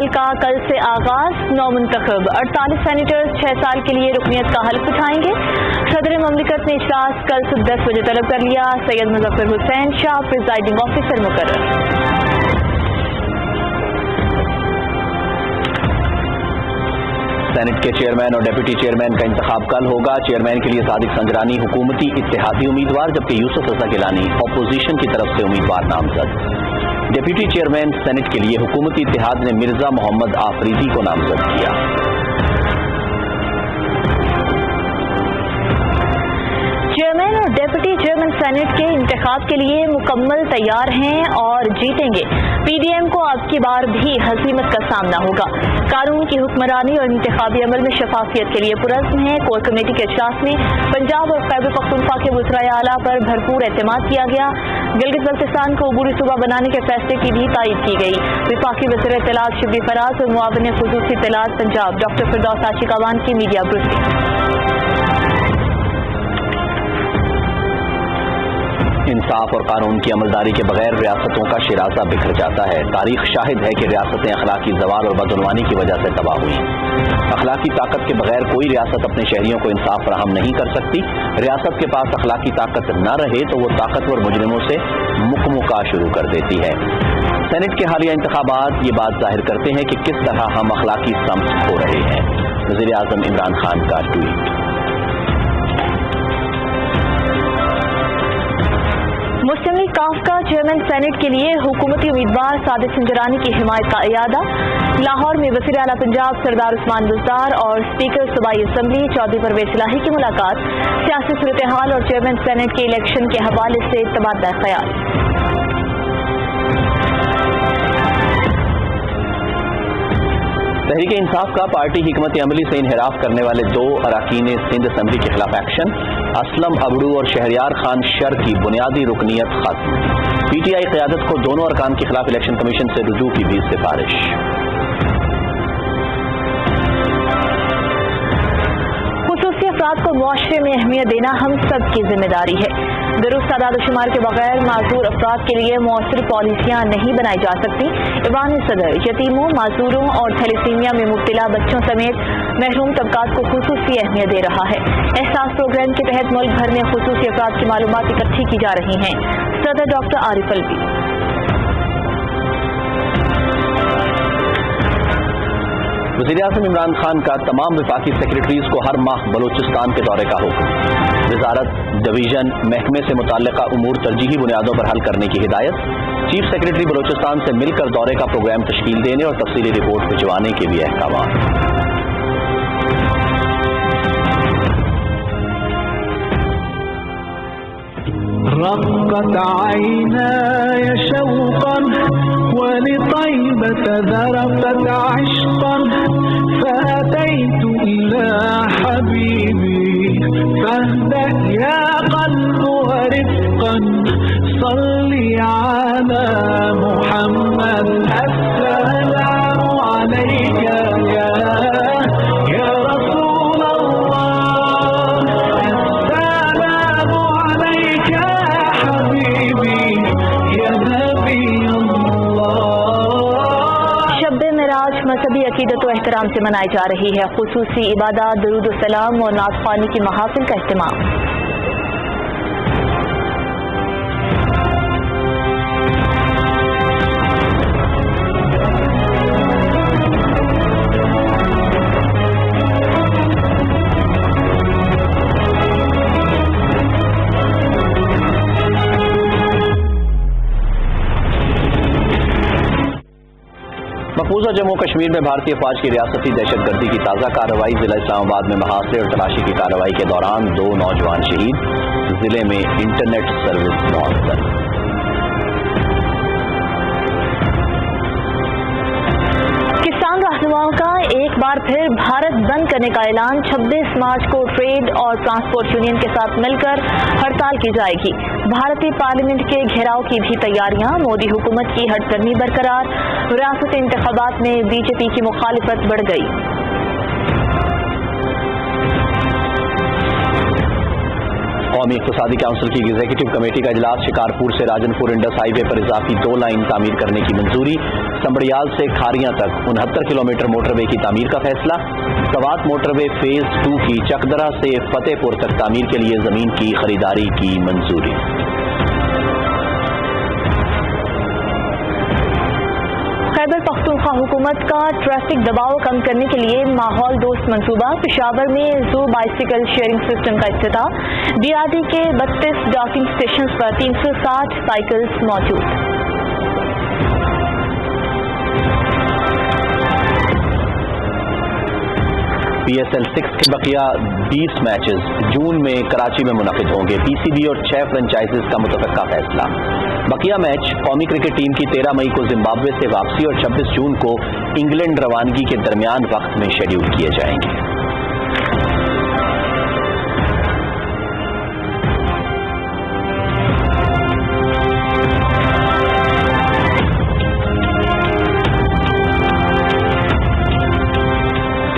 سال کا کل سے آغاز، نو منتخب 48 سینیٹرز 6 سال کے لیے رکنیت کا حلف اٹھائیں گے۔ صدر مملکت نے اجلاس کل صبح 10 بجے طلب کر لیا، سید مظفر حسین شاہ پریزائڈنگ آفیسر مقرر۔ سینٹ کے چیئرمین اور ڈپٹی چیئرمین کا انتخاب کل ہوگا۔ چیئرمین کے لیے صادق سنجرانی حکومتی اتحادی امیدوار، جبکہ یوسف رضا گیلانی اپوزیشن کی طرف سے امیدوار نامزد۔ ڈپٹی چیئرمین سینٹ کے لیے حکومتی اتحاد نے مرزا محمد آفریدی کو نامزد کیا۔ چیئرمین اور ڈپٹی چیئرمین سینٹ کے انتخاب کے لیے مکمل تیار ہیں اور جیتیں گے۔ پی ڈی ایم کو اب کی بار بھی ہزیمت کا سامنا ہوگا۔ قانون کی حکمرانی اور انتخابی عمل میں شفافیت کے لیے پرعزم ہے۔ کور کمیٹی کے اجلاس میں پنجاب اور خیبر پختونخوا کے وزرائے اعلیٰ پر بھرپور اعتماد کیا گیا۔ گلگت بلتستان کو عبوری صوبہ بنانے کے فیصلے کی بھی تائید کی گئی۔ وفاقی وزیر اطلاعات شبلی فراز اور معاون خصوصی اطلاعات پنجاب ڈاکٹر فردوس عاشق اعوان کی میڈیا برسنگ۔ انصاف اور قانون کی عملداری کے بغیر ریاستوں کا شراسہ بکھر جاتا ہے۔ تاریخ شاہد ہے کہ ریاستیں اخلاقی زوال اور بدعنوانی کی وجہ سے تباہ ہوئی۔ اخلاقی طاقت کے بغیر کوئی ریاست اپنے شہریوں کو انصاف فراہم نہیں کر سکتی۔ ریاست کے پاس اخلاقی طاقت نہ رہے تو وہ طاقتور مجرموں سے مکمکا شروع کر دیتی ہے۔ سینٹ کے حالیہ انتخابات یہ بات ظاہر کرتے ہیں کہ کس طرح ہم اخلاقی سمت کھو رہے ہیں۔ وزیر اعظم عمران خان کا ٹویٹ۔ مسلم لیگ کاف کا چیئرمین سینٹ کے لیے حکومتی امیدوار صادق سنجرانی کی حمایت کا اعادہ۔ لاہور میں وزیر اعلیٰ پنجاب سردار عثمان بزدار اور اسپیکر صوبائی اسمبلی چودھری پرویز الہی کی ملاقات، سیاسی صورتحال اور چیئرمین سینٹ کے الیکشن کے حوالے سے تبادلہ خیال۔ تحریک انصاف کا پارٹی حکمت عملی سے انحراف کرنے والے 2 اراکین سندھ اسمبلی کے خلاف ایکشن۔ اسلم ابڑو اور شہریار خان شر کی بنیادی رکنیت ختم۔ پی ٹی آئی قیادت کو دونوں ارکان کے خلاف الیکشن کمیشن سے رجوع کی بھی سفارش۔ خصوصی افراد کو معاشرے میں اہمیت دینا ہم سب کی ذمہ داری ہے۔ درست اعداد و شمار کے بغیر معذور افراد کے لیے مؤثر پالیسیاں نہیں بنائی جا سکتی۔ ایوان صدر یتیموں، معذوروں اور تھیلیسیمیا میں مبتلا بچوں سمیت محروم طبقات کو خصوصی اہمیت دے رہا ہے۔ احساس پروگرام کے تحت ملک بھر میں خصوصی افراد کی معلومات اکٹھی کی جا رہی ہیں۔ صدر ڈاکٹر عارف الوی۔ وزیر اعظم عمران خان کا تمام وفاقی سیکرٹریز کو ہر ماہ بلوچستان کے دورے کا حکم۔ وزارت، ڈویژن، محکمے سے متعلقہ امور ترجیحی بنیادوں پر حل کرنے کی ہدایت۔ چیف سیکرٹری بلوچستان سے مل کر دورے کا پروگرام تشکیل دینے اور تفصیلی رپورٹ بھجوانے کے بھی احکامات۔ رقت عيناي شوقا ولطيبة ذرفت عشقا فأتيت إلى حبيبي فاهدأ يا قلب ورفقا صل على محمد السلام عليك يا رسول الله السلام عليك يا حبيبي يا نبي الله۔ شب معراج مذہبی عقیدت و احترام سے منائی جا رہی ہے۔ خصوصی عبادات، درود و سلام اور نعت خوانی کی محافل کا اہتمام۔ مقبوضہ جموں کشمیر میں بھارتی افواج کی ریاستی دہشت گردی کی تازہ کارروائی۔ ضلع اسلام آباد میں محاصرے اور تلاشی کی کارروائی کے دوران 2 نوجوان شہید۔ ضلع میں انٹرنیٹ سروس معطل۔ کسان رہنماؤں کا ایک بار پھر بھارت بند کرنے کا اعلان۔ 26 مارچ کو ٹریڈ اور ٹرانسپورٹ یونین کے ساتھ مل کر ہڑتال کی جائے گی۔ بھارتی پارلیمنٹ کے گھیراؤ کی بھی تیاریاں۔ مودی حکومت کی ہٹ کرنی برقرار۔ ریاستی انتخابات میں بی جے پی کی مخالفت بڑھ گئی۔ قومی اقتصادی کونسل کی ایگزیکٹو کمیٹی کا اجلاس۔ شکارپور سے راجن پور انڈس ہائی وے پر اضافی 2 لائن تعمیر کرنے کی منظوری۔ संबड़ियाल से खारियां तक 69 किलोमीटर मोटरवे की तामीर का फैसला। सवात मोटरवे फेज 2 की चकदरा से फतेहपुर तक तामीर के लिए जमीन की खरीदारी की मंजूरी। खैबर पख्तूनख्वा हुकूमत का ट्रैफिक दबाव कम करने के लिए माहौल दोस्त मंसूबा। पेशावर में जू बाइसिकल शेयरिंग सिस्टम का इफ्तिताह। BRT के 32 डॉकिंग स्टेशन पर 360 साइकिल्स मौजूद। PSL 6 के बकिया 20 मैचेस जून में कराची में मुनक़िद होंगे। PCB और 6 फ्रेंचाइजीज का मुतफ़क्का फैसला। बकिया मैच कौमी क्रिकेट टीम की 13 मई को जिम्बाब्वे से वापसी और 26 जून को इंग्लैंड रवानगी के दरमियान वक्त में शेड्यूल किए जाएंगे।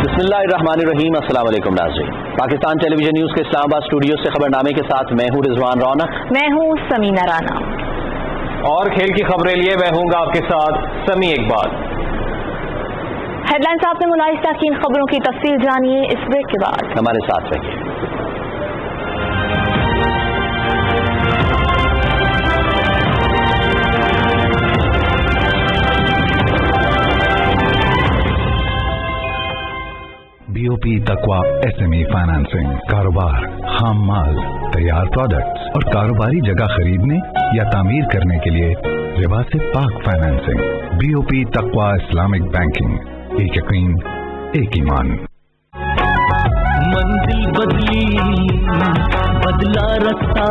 बिस्मिल्लाहिर्रहमानिर्रहीम। अस्सलाम वालेकुम नाज़रीन। पाकिस्तान टेलीविजन न्यूज़ के इस्लामाबाद स्टूडियो से खबरनामे के साथ मैं हूँ रिजवान रौनक। मैं हूँ समीना राना। और खेल की खबरें लिए मैं हूँगा आपके साथ समी इकबाल। हेडलाइंस आपने मुलाहिज़, ताकि इन खबरों की तफसील जानिए इस ब्रेक के बाद। हमारे साथ रहिए। BOP तकवा SME फाइनेंसिंग, कारोबार, खाम माल, तैयार प्रोडक्ट्स और कारोबारी जगह खरीदने या तामीर करने के लिए रिबा से पाक फाइनेंसिंग। BOP तकवा इस्लामिक बैंकिंग, एक यकीन एक ईमान। मंजिल बदली, बदला रास्ता,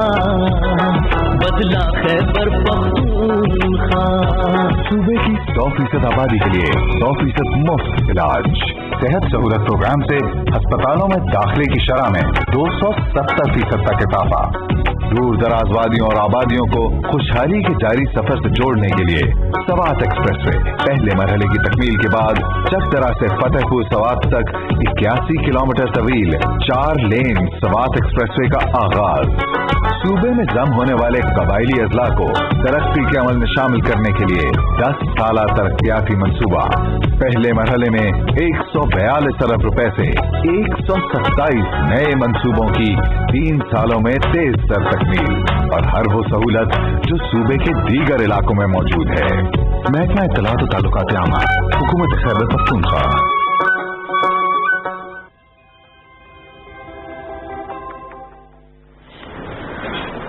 बदला खैबर पख्तूनख्वा। सूबे की 100% आबादी के लिए 100% मुफ्त इलाज। सेहत सहूलत प्रोग्राम से अस्पतालों में दाखिले की शरह में 270% तक इजाफा। दूर दराज वादियों और आबादियों को खुशहाली के जारी सफर से जोड़ने के लिए सवात एक्सप्रेसवे पहले मरहले की तकमील के बाद चकदरा से फतेहपुर सवात तक 81 किलोमीटर तवील 4 लेन सवात एक्सप्रेसवे का आगाज। सूबे में जम होने वाले कबायली अजला को तरक्की के अमल में शामिल करने के लिए 10 साला तरक्याती मंसूबा। पहले मरहले में 142 अरब रुपए से 127 नए मंसूबों की 3 सालों में तेज तर तकमील, और हर वो सहूलत जो सूबे के दीगर इलाकों में मौजूद है। महकमा इत्तलात और ताल्लुकात आमा, हुकूमत खैबर पख्तूनख्वा।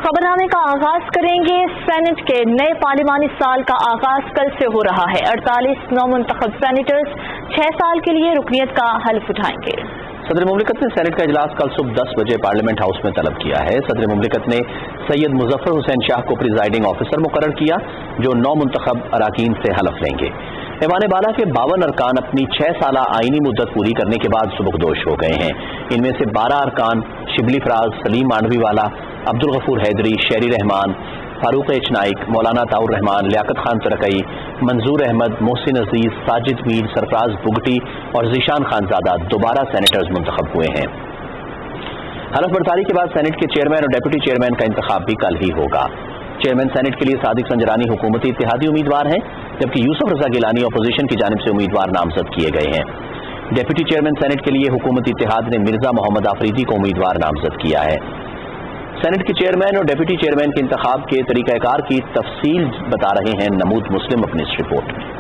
खबरनामे का आगाज करेंगे। सेनेट के नए पार्लिमानी साल का आगाज कल से हो रहा है। 48 नौमुंतखब सेनेटर्स 6 साल के लिए रुकनियत का हल्फ उठाएंगे। सदर मुमलिकत ने सेनेट का इजलास कल सुबह 10 बजे पार्लियामेंट हाउस में तलब किया है। सदर मुमलिकत ने सैयद मुजफ्फर हुसैन शाह को प्रिजाइडिंग ऑफिसर मुकर्रर किया, जो 9 मुंतखब अराकीन से हलफ लेंगे। ऐवान बाला के 52 अरकान अपनी 6 साला आईनी मुद्दत पूरी करने के बाद सुबकदोश हो गए हैं। इनमें से 12 अरकान शिबली फराज, सलीम मांडवी वाला, अब्दुल गफूर हैदरी, शेरी रहमान, फारूक एच नाइक, मौलाना ताउर रहमान, लियाकत खान तरकई, मंजूर अहमद, मोहसिन अजीज, साजिद मीर, सरफराज बुगटी और जीशान खानजादा दोबारा सेनेटर्स मुंतखब हुए हैं। हलफ बर्दारी के बाद सेनेट के चेयरमैन और डेप्यूटी चेयरमैन का इंतखाब भी कल ही होगा। चेयरमैन सेनेट के लिए सादिक संजरानी हुकूमती इत्तेहादी उम्मीदवार हैं, जबकि यूसुफ रजा गिलानी अपोजिशन की जानिब से उम्मीदवार नामजद किए गए हैं। डेप्यूटी चेयरमैन सेनेट के लिए हुकूमती इत्तेहाद ने मिर्जा मोहम्मद आफरीदी को उम्मीदवार नामजद किया है। सेनेट के चेयरमैन और डेप्यूटी चेयरमैन के इंतखाब के तरीक़ाकार की तफसील बता रहे हैं नमूद मुस्लिम अपनी इस रिपोर्ट में।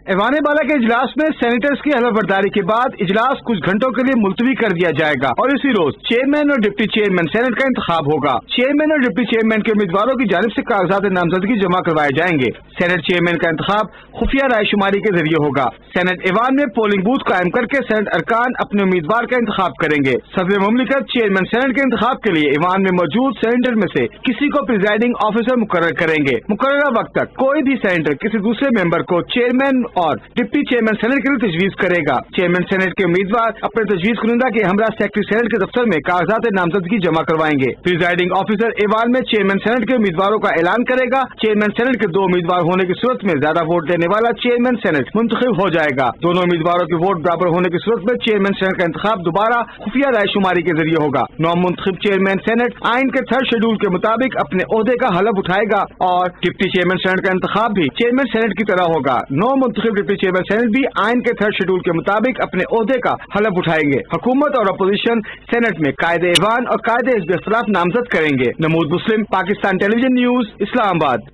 ऐवान बाला के इजलास में सेनेटर्स की हलफ बर्दारी के बाद इजलास कुछ घंटों के लिए मुलतवी कर दिया जाएगा और इसी रोज चेयरमैन और डिप्टी चेयरमैन सेनेट का इंतखाब होगा। चेयरमैन और डिप्टी चेयरमैन के उम्मीदवारों की जानिब से कागजात नामजदगी जमा करवाए जाएंगे। सेनेट चेयरमैन का इंतखाब खुफिया रायशुमारी के जरिए होगा। सेनेट ऐवान में पोलिंग बूथ कायम करके सेनेट अरकान अपने उम्मीदवार का इंतखाब करेंगे। सदर मुमलिकत चेयरमैन सेनेट के इंतखाब के लिए ऐवान में मौजूद सेनेटर में से किसी को प्रिजाइडिंग ऑफिसर मुकर्रर करेंगे। मुकर्ररा वक्त तक कोई भी सेनेटर किसी दूसरे मेंबर को चेयरमैन और डिप्टी चेयरमैन सेनेट के लिए तजवीज़ करेगा। चेयरमैन सेनेट के उम्मीदवार अपने तजवीज़ कुनिंदा के हमरा सेक्रेटरी सेनेट के दफ्तर में कागजात नामजदगी जमा करवाएंगे। प्रिजाइडिंग ऑफिसर ऐवान में चेयरमैन सेनेट के उम्मीदवारों का ऐलान करेगा। चेयरमैन सेनेट के 2 उम्मीदवार होने की सूरत में ज्यादा वोट देने वाला चेयरमैन सेनेट मुंतखब हो जाएगा। दोनों उम्मीदवारों के वोट बराबर होने की सूरत में चेयरमैन सेनेट का इंतखाब दोबारा खुफिया रायशुमारी के जरिए होगा। नौमुंतखब चेयरमैन सेनेट आइन के 3rd शेड्यूल के मुताबिक अपने ओहदे का हलफ उठाएगा और डिप्टी चेयरमैन सेनेट का इंतखाब भी चेयरमैन सेनेट की तरह होगा। नौमुंतखब डिप्टी चेयरमैन सेनेट भी आइन के 3rd शेड्यूल के मुताबिक अपने ओहदे का हलफ उठाएंगे। हुकूमत और अपोजिशन सेनेट में कायदे ऐवान और कायदे हिज़्ब इख्तिलाफ नामजद करेंगे। नमूद मुस्लिम, पाकिस्तान टेलीविजन न्यूज, इस्लामाबाद।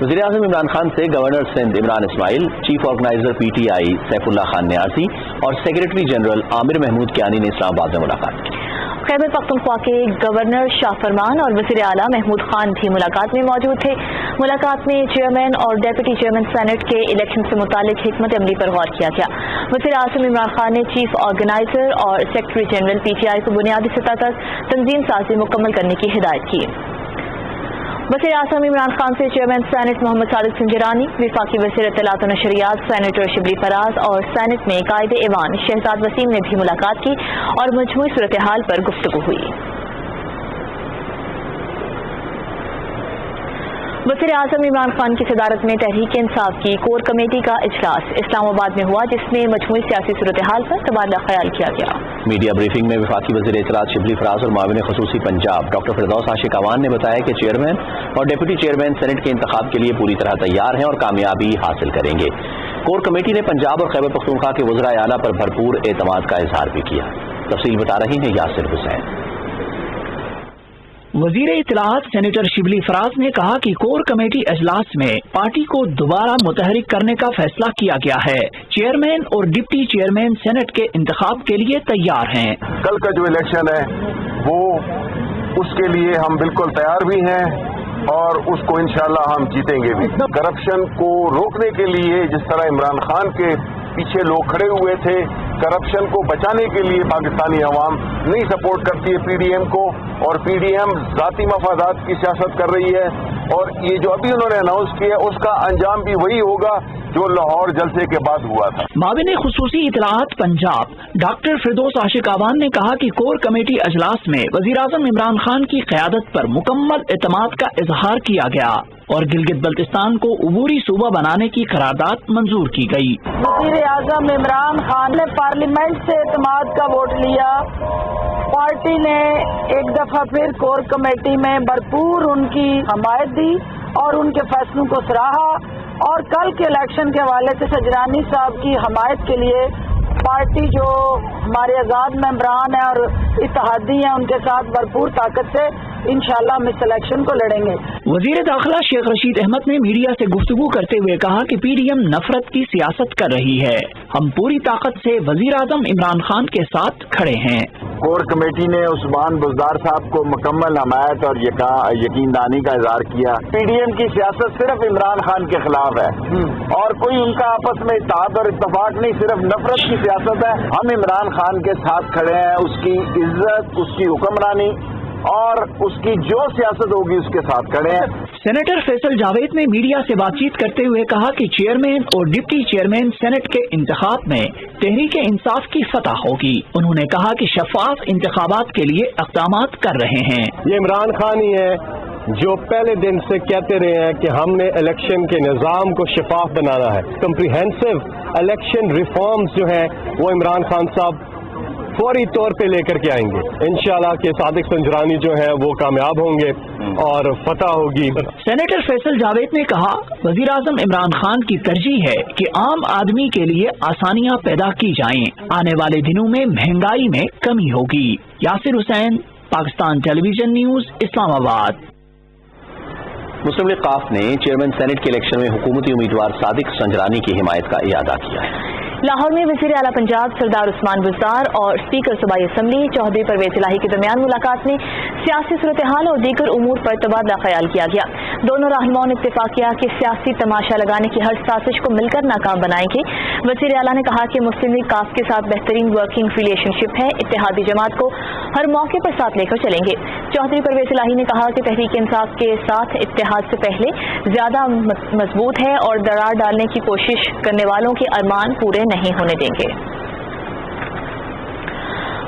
वज़ीर-ए-आज़म इमरान खान से governor Sindh Imran Ismail, chief organiser PTI Saifullah Khan Nyazee और सेक्रेटरी जनरल आमिर महमूद कियानी ने इस्लामाबाद में मुलाकात की। खैबर पख्तूनख्वा के गवर्नर शाह फरमान और वज़ीर आला महमूद खान भी मुलाकात में मौजूद थे। मुलाकात में चेयरमैन और डेप्यूटी चेयरमैन सेनेट के इलेक्शन से मुतालिक हिकमत अमली पर गौर किया गया। वज़ीर-ए-आज़म इमरान खान ने चीफ ऑर्गेनाइजर और सेक्रेटरी जनरल PTI को बुनियादी सतह तक तंजीम साजी मुकम्मल करने की हिदायत की। वज़ीर-ए-आज़म इमरान खान से चेयरमैन सेनेट मोहम्मद सादिक सिंजरानी, वफाकी वज़ीर इत्तलात और नशरियात सेनेटर शिबली फराज और सेनेट में कायदे ऐवान शहजाद वसीम ने भी मुलाकात की और मजमूई सूरत हाल पर गुफ्तगू हुई। वज़ीर-ए-आज़म इमरान खान की सदारत में तहरीक-ए-इंसाफ की कोर कमेटी का इजलास इस्लामाबाद में हुआ, जिसमें मजमूई सियासी सूरत हाल पर तबादला ख्याल किया गया। मीडिया ब्रीफिंग में वफाकी वज़ीर इत्तलात शिबली फराज और माविन ख़ुसूसी पंजाब डॉक्टर फिरदौस आशिक अवान ने बताया कि चेयरमैन और डेप्यूटी चेयरमैन सेनेट के इंतखाब के लिए पूरी तरह तैयार हैं और कामयाबी हासिल करेंगे। कोर कमेटी ने पंजाब और खैबर पख्तूनख्वा के वज़राए आला पर भरपूर एतमाद का इजहार भी किया। तफसील बता रही हैं यासिर हुसैन। वज़ीर इत्तलात सेनेटर शिबली फराज ने कहा कि कोर कमेटी अजलास में पार्टी को दोबारा मुतहरिक करने का फैसला किया गया है। चेयरमैन और डिप्टी चेयरमैन सेनेट के इंतखाब के लिए तैयार हैं। कल का जो इलेक्शन है वो उसके लिए हम बिल्कुल तैयार भी हैं और उसको इंशाल्लाह हम जीतेंगे भी। करप्शन को रोकने के लिए जिस तरह इमरान खान के पीछे लोग खड़े हुए थे, करप्शन को बचाने के लिए पाकिस्तानी अवाम नहीं सपोर्ट करती है PDM को, और PDM ज़ाती मफादात की सियासत कर रही है, और ये जो अभी उन्होंने अनाउंस किया उसका अंजाम भी वही होगा जो लाहौर जलसे के बाद हुआ था। माविन ख़ुसूसी इत्तलात पंजाब डॉक्टर फिरदौस आशिक अवान ने कहा कि कोर कमेटी अजलास में वज़ीर-ए-आज़म इमरान खान की क़यादत पर मुकम्मल एतमाद का इजहार किया गया और गिलगित बल्तिस्तान को उबूरी सूबा बनाने की करारदाद मंजूर की गई। वज़ीर-ए-आज़म इमरान खान ने पार्लियामेंट से एतमाद का वोट लिया। पार्टी ने एक दफा फिर कोर कमेटी में भरपूर उनकी हमायत दी और उनके फैसलों को सराहा, और कल के इलेक्शन के हवाले से सजरानी साहब की हमायत के लिए पार्टी जो हमारे आज़ाद मेंबरान हैं और इत्तेहादी हैं उनके साथ भरपूर ताकत से इंशाल्लाह हम इस इलेक्शन को लड़ेंगे। वज़ीर दाखिला शेख रशीद अहमद ने मीडिया से गुफ्तगू करते हुए कहा कि PDM नफरत की सियासत कर रही है। हम पूरी ताकत से वज़ीर-ए-आज़म इमरान खान के साथ खड़े हैं। कोर कमेटी ने उस्मान बुज़दार साहब को मुकम्मल हमायत और यकीनदानी का इजहार किया। PDM की सियासत सिर्फ इमरान खान के खिलाफ है और कोई उनका आपस में इत्तेहाद और इत्तफाक नहीं, सिर्फ नफरत की सियासत है। हम इमरान खान के साथ खड़े हैं, उसकी इज्जत, उसकी हुक्मरानी और उसकी जो सियासत होगी उसके साथ खड़े हैं। सेनेटर फैसल जावेद ने मीडिया से बातचीत करते हुए कहा कि चेयरमैन और डिप्टी चेयरमैन सेनेट के इंतखाब में तहरीक-ए-इंसाफ की फतह होगी। उन्होंने कहा कि शफाफ इंतखाबात के लिए इक़दामात कर रहे हैं। ये इमरान खान ही है जो पहले दिन से कहते रहे हैं कि हमने इलेक्शन के निज़ाम को शफाफ बनाना है। कम्प्रिहेंसिव इलेक्शन रिफॉर्म्स जो हैं वो इमरान खान साहब फौरी तौर पे लेकर के आएंगे। इंशाल्लाह के सादिक संजरानी जो है वो कामयाब होंगे और फतह होगी। सेनेटर फैसल जावेद ने कहा वज़ीर-ए-आज़म इमरान खान की तरजीह है कि आम आदमी के लिए आसानियां पैदा की जाएं। आने वाले दिनों में महंगाई में कमी होगी। Yasir Hussain, Pakistan television news, Islamabad. मुस्लिम लीग काफ ने चेयरमैन सेनेट के इलेक्शन में हुकूमती उम्मीदवार सादिक संजरानी की हिमायत का इरादा किया है। लाहौर में वज़ीर आला पंजाब सरदार उस्मान बुज़दार और स्पीकर सूबाई असम्बली चौधरी परवेज़ इलाही के दरमियान मुलाकात में सियासी सूरत हाल और दीगर उमूर पर तबादला ख्याल किया गया। दोनों रहनुमाओं ने इत्तेफाक किया कि सियासी तमाशा लगाने की हर साजिश को मिलकर नाकाम बनाएंगे। वज़ीर आला ने कहा कि मुस्लिम लीग काफ के साथ बेहतरीन वर्किंग रिलेशनशिप है, इत्तेहादी जमात को हर मौके पर साथ लेकर चलेंगे। चौधरी परवेज इलाही ने कहा कि तहरीक इंसाफ के साथ इत्तेहाद से पहले ज्यादा मजबूत है और दरार डालने की कोशिश करने वालों के अरमान पूरे नहीं होने देंगे।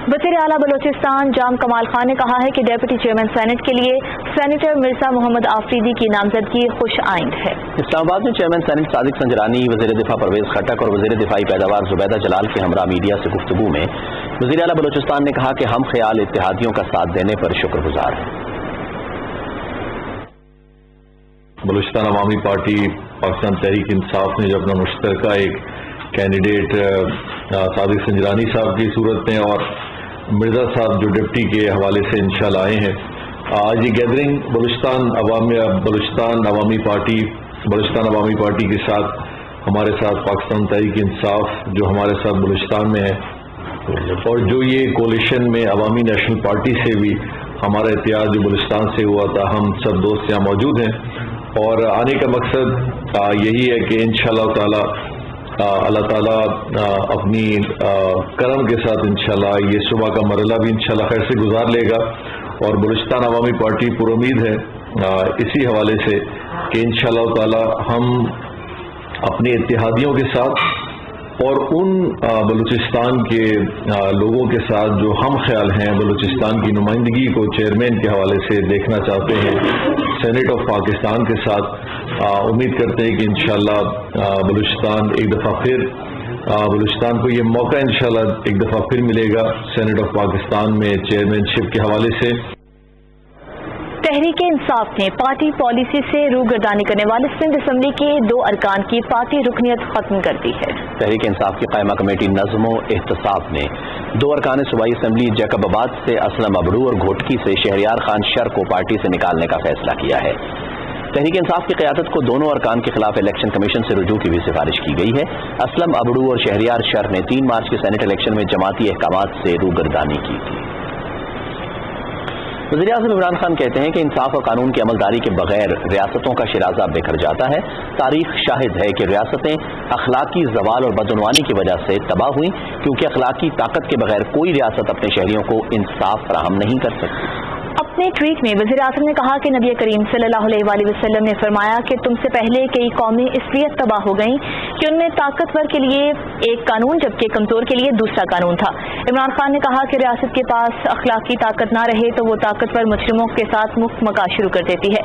वज़ीर आला बलोचिस्तान जाम कमाल खान ने कहा है कि डेप्यूटी चेयरमैन सेनेट के लिए सेनेटर मिर्जा मोहम्मद आफरीदी की नामजदगी खुश आइंद है। इस्लामाबाद में चेयरमैन सेनेट सादिक संजरानी, वज़ीर दिफा परवेज खट्टक और वज़ीर दिफाई पैदावार जुबैदा जलाल के हमरा मीडिया से गुफ्तगू में वज़ीर आला बलोचिस्तान ने कहा कि हम ख्याल इत्तेहादियों का साथ देने पर शुक्रगुजार हैं। बलूचिस्तान अवामी पार्टी पाकिस्तान तहरीक इंसाफ ने जो अपना मुश्तरका एक कैंडिडेट सादिक संजरानी साहब की सूरत में और मिर्जा साहब जो डिप्टी के हवाले से इंशाल्लाह आए हैं, आज ये गैदरिंग बलूचिस्तान अवामी पार्टी के साथ हमारे साथ पाकिस्तान तहरीक इंसाफ जो हमारे साथ बलूचिस्तान में है और जो ये कोलिशन में अवामी नेशनल पार्टी से भी हमारा इत्तेहाद जो बलूचिस्तान से हुआ था, हम सब दोस्त यहाँ मौजूद हैं और आने का मकसद यही है कि इंशाअल्लाह ताला अल्लाह ताला अपनी करम के साथ इंशाल्लाह ये सुबह का मरला भी इंशाल्लाह खैर से गुजार लेगा और बलूचिस्तान अवामी पार्टी पुरुमीद है इसी हवाले से कि इंशाल्लाह ताला हम अपने इत्तेहादियों के साथ और उन बलूचिस्तान के लोगों के साथ जो हम ख्याल हैं बलूचिस्तान की नुमाइंदगी को चेयरमैन के हवाले से देखना चाहते हैं सेनेट ऑफ पाकिस्तान के साथ, उम्मीद करते हैं कि इंशाल्लाह बलूचिस्तान एक दफ़ा फिर बलूचिस्तान को ये मौका इंशाल्लाह एक दफ़ा फिर मिलेगा सेनेट ऑफ पाकिस्तान में चेयरमैनशिप के हवाले से। तहरीक इंसाफ ने पार्टी पॉलिसी से रूगर्दानी करने वाले सिंध असम्बली के 2 अरकान की पार्टी रुकनियत खत्म कर दी है। तहरीक इंसाफ की कायमा कमेटी नज़्म व एहतसाब ने 2 अरकान सूबाई असम्बली जैकबाबाद से असलम अबड़ू और घोटकी से शहरियार खान शर को पार्टी से निकालने का फैसला किया है। तहरीक इंसाफ की क़यादत को दोनों अरकान के खिलाफ इलेक्शन कमीशन से रुजू की भी सिफारिश की गई है। असलम अबड़ू और शहरियार शर ने 3 मार्च के सेनेट इलेक्शन में जमाती अहकामात से रूगर्दानी की थी। वज़ीर आज़म इमरान खान कहते हैं कि इंसाफ और कानून की अमलदारी के बगैर रियासतों का शिराजा बिखर जाता है। तारीख शाहिद है कि रियासतें अखलाकी ज़वाल और बदउनवानी की वजह से तबाह हुई, क्योंकि अखलाकी ताकत के बगैर कोई रियासत अपने शहरियों को इंसाफ फराहम नहीं कर सकती। अपने ट्वीट में वज़ीर आज़म ने कहा कि नबी करीम सल्लल्लाहु अलैहि वसल्लम ने फरमाया कि तुमसे पहले कई कौमें इसलिए तबाह हो गईं कि उनमें ताकतवर के लिए एक कानून जबकि कमज़ोर के लिए दूसरा कानून था। इमरान खान ने कहा कि रियासत के पास अखलाकी ताकत ना रहे तो वो ताकतवर मुजरिमों के साथ मुफ्त मका शुरू कर देती है।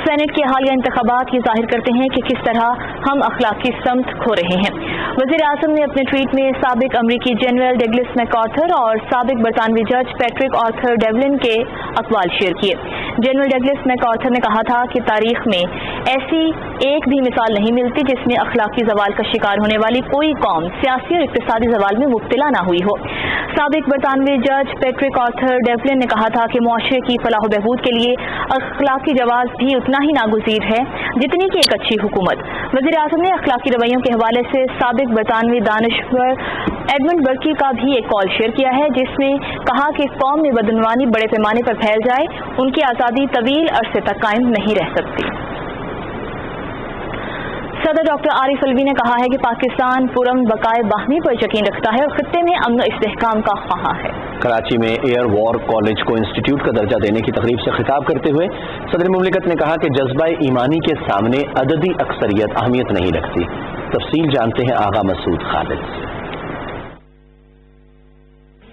सेनेट के हालिया इंतखाबात ये जाहिर करते हैं कि किस तरह हम अखलाकी समत खो रहे हैं। वज़ीर आज़म ने अपने ट्वीट में साबिक अमरीकी जनरल डगलस मैकार्थर और साबिक बरतानवी जज पैट्रिक आर्थर डेवलिन के अक़वाल शेयर किए। जनरल डगलस मैकार्थर ने कहा था कि तारीख में ऐसी एक भी मिसाल नहीं मिलती जिसमें अखलाकी ज़वाल का शिकार होने वाली कोई कौम सियासी और इक़्तिसादी ज़वाल में मुब्तला ना हुई हो। साबिक बरतानवी जज पैट्रिक आर्थर डेवलिन ने कहा था कि मुआशरे की फलाह बहबूद के लिए अखलाकी जवाब भी उतना ही नागुज़ीर है जितनी कि एक अच्छी हुकूमत। वज़ीर आज़म ने अखलाकी रवैयों के हवाले से साबिक बरतानवी दानिश्वर एडमंड बर्की का भी एक कॉल शेयर किया है, जिसमें कहा कि कौम में बदनवानी बड़े पैमाने पर फैल जाए उनकी आज़ादी तवील अरसे तक कायम नहीं रह सकती। सदर डॉक्टर आरिफ अलवी ने कहा है कि पाकिस्तान पुरअमन बकाए बाहमी पर यकीन रखता है और खित्ते में अमन इस्तेहकाम का ख्वाह है। कराची में एयर वॉर कॉलेज को इंस्टीट्यूट का दर्जा देने की तकरीब से खिताब करते हुए सदर मुमलिकत ने कहा कि जज्बा ईमानी के सामने अददी अक्सरियत अहमियत नहीं रखती। तफसील जानते हैं आगा मसूद खालिद से।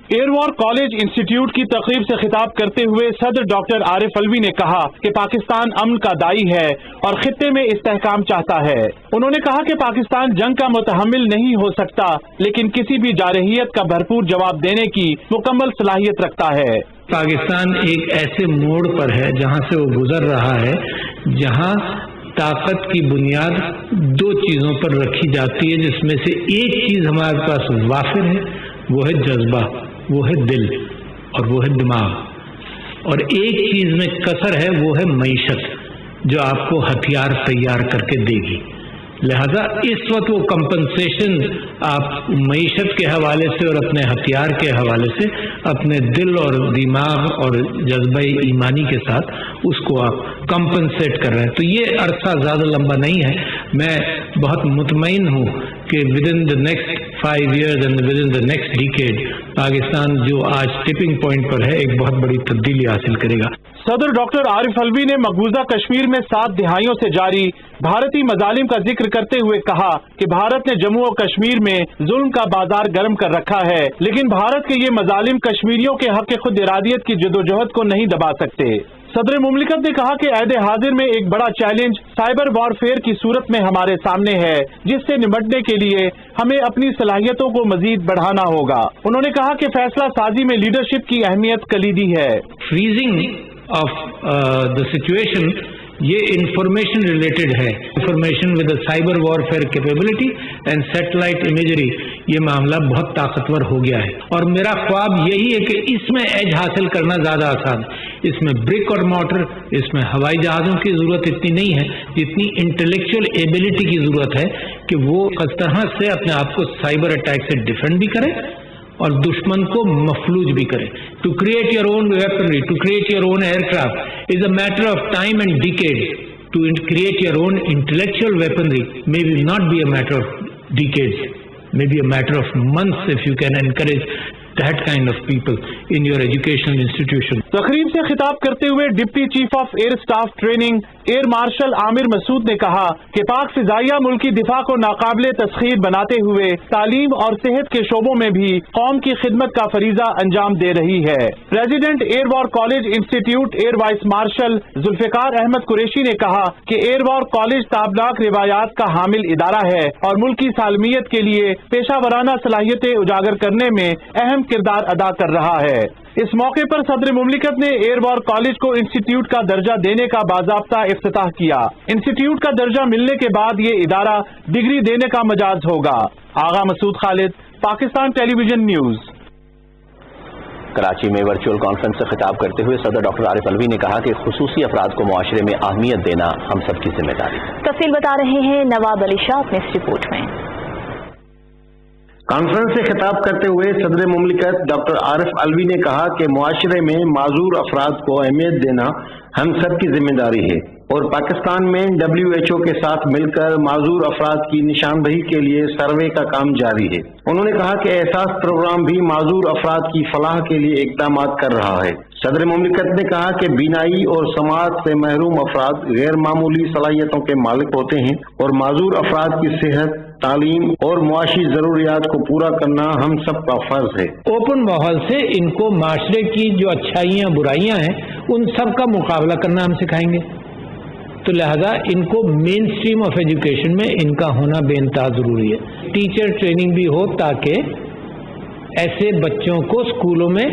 एयर वॉर कॉलेज इंस्टीट्यूट की तकरीब से खिताब करते हुए सदर डॉक्टर आरिफ अलवी ने कहा कि पाकिस्तान अमन का दाई है और खित्ते में इस्तेहकाम चाहता है। उन्होंने कहा कि पाकिस्तान जंग का मुतहम्मिल नहीं हो सकता, लेकिन किसी भी जारहियत का भरपूर जवाब देने की मुकम्मल सलाहियत रखता है। पाकिस्तान एक ऐसे मोड़ पर है जहां से वो गुजर रहा है जहां ताकत की बुनियाद 2 चीजों पर रखी जाती है, जिसमें से एक चीज हमारे पास वाफिर है, वो है जज्बा, वो है दिल और वो है दिमाग, और एक चीज में कसर है, वो है मईशत जो आपको हथियार तैयार करके देगी। लिहाजा इस वक्त वो कंपनसेशन आप मईशत के हवाले से और अपने हथियार के हवाले से अपने दिल और दिमाग और जज्बा ईमानी के साथ उसको आप कंपनसेट कर रहे हैं। तो ये अरसा ज़्यादा लंबा नहीं है। मैं बहुत मुतमईन हूँ कि with in the next 5 years and with in the next decade Pakistan जो आज टिपिंग पॉइंट पर है एक बहुत बड़ी तब्दीली हासिल करेगा। सदर डॉक्टर आरिफ अलवी ने मकबूजा कश्मीर में 7 दिहाइयों से जारी भारतीय मजालिम का जिक्र करते हुए कहा कि भारत ने जम्मू और कश्मीर में जुल्म का बाजार गर्म कर रखा है, लेकिन भारत के ये मजालिम कश्मीरियों के हक खुद इरादियत की जदोजहद को नहीं दबा सकते। सदर मुमलिकत ने कहा कि अहद हाजिर में एक बड़ा चैलेंज साइबर वॉरफेयर की सूरत में हमारे सामने है, जिससे निपटने के लिए हमें अपनी सलाहियतों को मजीद बढ़ाना होगा। उन्होंने कहा कि फैसला साजी में लीडरशिप की अहमियत कलीदी है। फ्रीजिंग ऑफ द सिचुएशन ये इंफॉर्मेशन रिलेटेड है, information with cyber warfare capability and satellite imagery, ये मामला बहुत ताकतवर हो गया है और मेरा ख्वाब यही है कि इसमें एज हासिल करना ज्यादा आसान है। इसमें ब्रिक और मॉर्टर, इसमें हवाई जहाजों की जरूरत इतनी नहीं है जितनी इंटेलेक्चुअल एबिलिटी की जरूरत है कि वो इस तरह से अपने आप को साइबर अटैक से डिफेंड भी करे और दुश्मन को मफलूज भी करे। To create your own weaponry, to create your own aircraft is a matter of time and decades. To create your own intellectual weaponry may be not be a matter of decades, may be a matter of months if you can encourage that kind of people in your educational institution. तकरीब से खिताब करते हुए deputy chief of air staff training air marshal Aamir Masood ने कहा कि पाक फिजाइया मुल्की दिफा को नाकाबिले तस्खीर बनाते हुए तालीम और सेहत के शोबों में भी कौम की खिदमत का फरीजा अंजाम दे रही है। President air war college institute air vice marshal Zulfiqar Ahmed Qureshi ने कहा कि एयर वॉर कॉलेज ताबनाक रिवायात का हामिल इदारा है और मुल्क की सालमियत के लिए पेशा वराना सलाहियतें उजागर करने में अहम किरदार अदा कर रहा है। इस मौके पर सदर मुमलिकत ने एयर वॉर कॉलेज को इंस्टीट्यूट का दर्जा देने का बाज़ाब्ता इफ्तिताह किया। इंस्टीट्यूट का दर्जा मिलने के बाद ये इदारा डिग्री देने का मजाज होगा। आगा मसूद खालिद, पाकिस्तान टेलीविजन न्यूज। कराची में वर्चुअल कॉन्फ्रेंस से खिताब करते हुए सदर डॉक्टर आरिफ अलवी ने कहा कि खुसूसी अफराद को मुआशरे में अहमियत देना हम सबकी जिम्मेदारी है। तफसील बता रहे हैं नवाब अली शाह अपनी इस रिपोर्ट में। कॉन्फ्रेंस से खिताब करते हुए सदर मुमलिकत डॉक्टर आरिफ अलवी ने कहा कि मुआशरे में माजूर अफराद को अहमियत देना हम सब की जिम्मेदारी है और पाकिस्तान में WHO के साथ मिलकर माजूर अफराद की निशानदही के लिए सर्वे का काम जारी है। उन्होंने कहा कि एहसास प्रोग्राम भी माजूर अफराद की फलाह के लिए इक़दाम कर रहा है। सदर मुमलिकत ने कहा कि बीनाई और समाज से महरूम अफराद गैर मामूली सलाहियतों के मालिक होते हैं और माजूर अफराद की सेहत, तालीम और मुआशी जरूरियात को पूरा करना हम सब का फर्ज है। ओपन माहौल से इनको माशरे की जो अच्छाइयाँ बुराइयाँ हैं उन सब का मुकाबला करना हम सिखाएंगे, तो लिहाजा इनको मेन स्ट्रीम ऑफ एजुकेशन में इनका होना बेइंतहा जरूरी है। टीचर ट्रेनिंग भी हो ताकि ऐसे बच्चों को स्कूलों में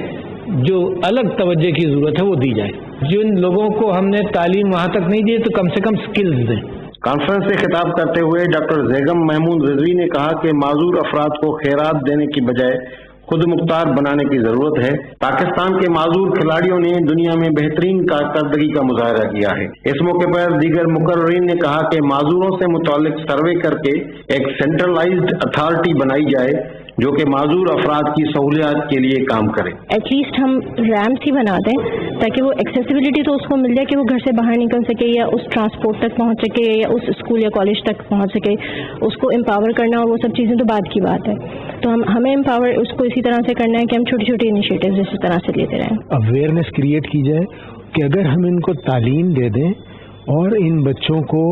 जो अलग तवज्जो की जरूरत है वो दी जाए। जिन लोगों को हमने तालीम वहाँ तक नहीं दी तो कम से कम स्किल्स दें। कॉन्फ्रेंस से खिताब करते हुए डॉक्टर जैगम महमूद रिजवी ने कहा कि माजूर अफराद को खैरात देने की बजाय खुद मुख्तार बनाने की जरूरत है। पाकिस्तान के माजूर खिलाड़ियों ने दुनिया में बेहतरीन कारकर्दगी का मुजाहरा किया है। इस मौके पर दीगर मुकर्रीन ने कहा कि माजूरों से मुताल्लिक सर्वे करके एक सेंट्रलाइज्ड अथॉरिटी बनाई जाए जो कि माजूर अफराद की सहूलियात के लिए काम करे। एटलीस्ट हम रैम्प्स ही बना दें ताकि वो एक्सेसिबिलिटी तो उसको मिल जाए कि वो घर से बाहर निकल सके या उस ट्रांसपोर्ट तक पहुंच सके या उस स्कूल या कॉलेज तक पहुंच सके। उसको एम्पावर करना और वो सब चीज़ें तो बाद की बात है, तो हमें एम्पावर उसको इसी तरह से करना है कि हम छोटी छोटी इनिशिएटिव्स इसी तरह से लेते रहें। अवेयरनेस क्रिएट की जाए कि अगर हम इनको तालीम दे दें और इन बच्चों को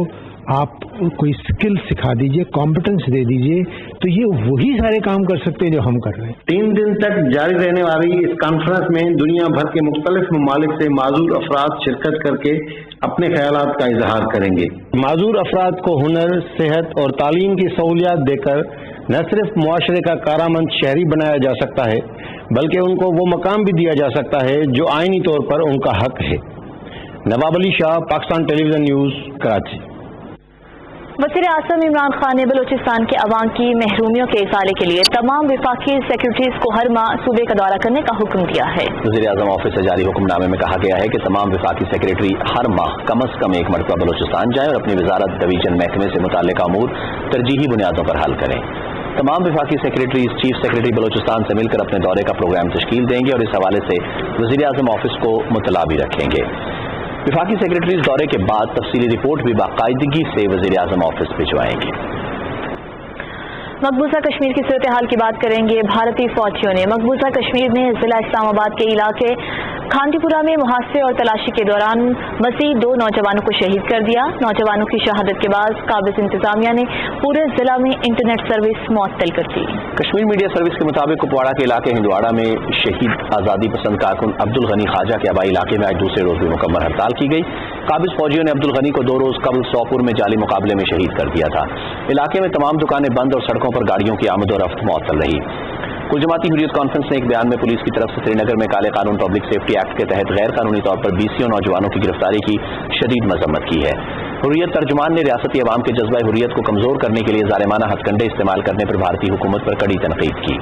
आप कोई स्किल सिखा दीजिए, कॉम्पिटेंस दे दीजिए, तो ये वही सारे काम कर सकते हैं जो हम कर रहे हैं। 3 दिन तक जारी रहने वाली इस कॉन्फ्रेंस में दुनिया भर के मुख्तलिफ ममालिक से माजूर अफराद शिरकत करके अपने ख्यालात का इजहार करेंगे। माजूर अफराद को हुनर, सेहत और तालीम की सहूलियात देकर न सिर्फ मुआशरे का कारामंद शहरी बनाया जा सकता है बल्कि उनको वो मकाम भी दिया जा सकता है जो आईनी तौर पर उनका हक है। Nawab Ali Shah, Pakistan television news, Karachi. वज़ीर आज़म इमरान खान ने बलूचिस्तान के अवाम की महरूमियों के इज़ाले के लिए तमाम वफाकी सेक्रेटरीज को हर माह सूबे का दौरा करने का हुक्म दिया है। वज़ीर आज़म ऑफिस से जारी हुक्मनामे में कहा गया है कि तमाम वफाकी सेक्रेटरी हर माह कम अज़ कम एक मरतबा बलूचिस्तान जाएं और अपनी वजारत डिवीजन महकमे से मुताल्लिक़ अमूर तरजीही बुनियादों पर हल करें। तमाम वफाकी सेक्रेटरीज चीफ सेक्रेटरी बलूचिस्तान से मिलकर अपने दौरे का प्रोग्राम तश्कील देंगे और इस हवाले से वज़ीर आज़म ऑफिस को मुतला भी रखेंगे। वफाकी सेक्रेटरीज दौरे के बाद तफसीली रिपोर्ट भी बाकायदगी से वज़ीर आज़म ऑफिस भिजवाएंगे। मकबूजा कश्मीर की सूरत हाल की बात करेंगे। भारतीय फौजियों ने मकबूजा कश्मीर में जिला इस्लामाबाद के इलाके खांडीपुरा में मुहासरे और तलाशी के दौरान मज़ीद 2 नौजवानों को शहीद कर दिया। नौजवानों की शहादत के बाद काबिज इंतजामिया ने पूरे जिला में इंटरनेट सर्विस मुअत्तल कर दी। कश्मीर मीडिया सर्विस के मुताबिक कुपवाड़ा के इलाके हिंदवाड़ा में शहीद आज़ादी पसंद कारकुन अब्दुल गनी ख्वाजा के आबाई इलाके में आज दूसरे रोज भी मुकम्मल हड़ताल की गई। काबिज फौजियों ने अब्दुल गनी को 2 रोज कबल सौपुर में जाली मुकाबले में शहीद कर दिया था। इलाके में तमाम दुकानें बंद और सड़कों पर गाड़ियों की आमद और रफ्त मुअत्तल रही। कुल जमाती हुर्रियत कॉन्फ्रेंस ने एक बयान में पुलिस की तरफ से श्रीनगर में काले कानून पब्लिक सेफ्टी एक्ट के तहत गैर कानूनी तौर पर 20 नौजवानों की गिरफ्तारी की शदीद मजम्मत की है। हुर्रियत तर्जुमान ने रियासती अवाम के जज्बा हुर्रियत को कमजोर करने के लिए जालिमाना हथकंडे इस्तेमाल करने पर भारतीय हुकूमत पर कड़ी तनकीद की।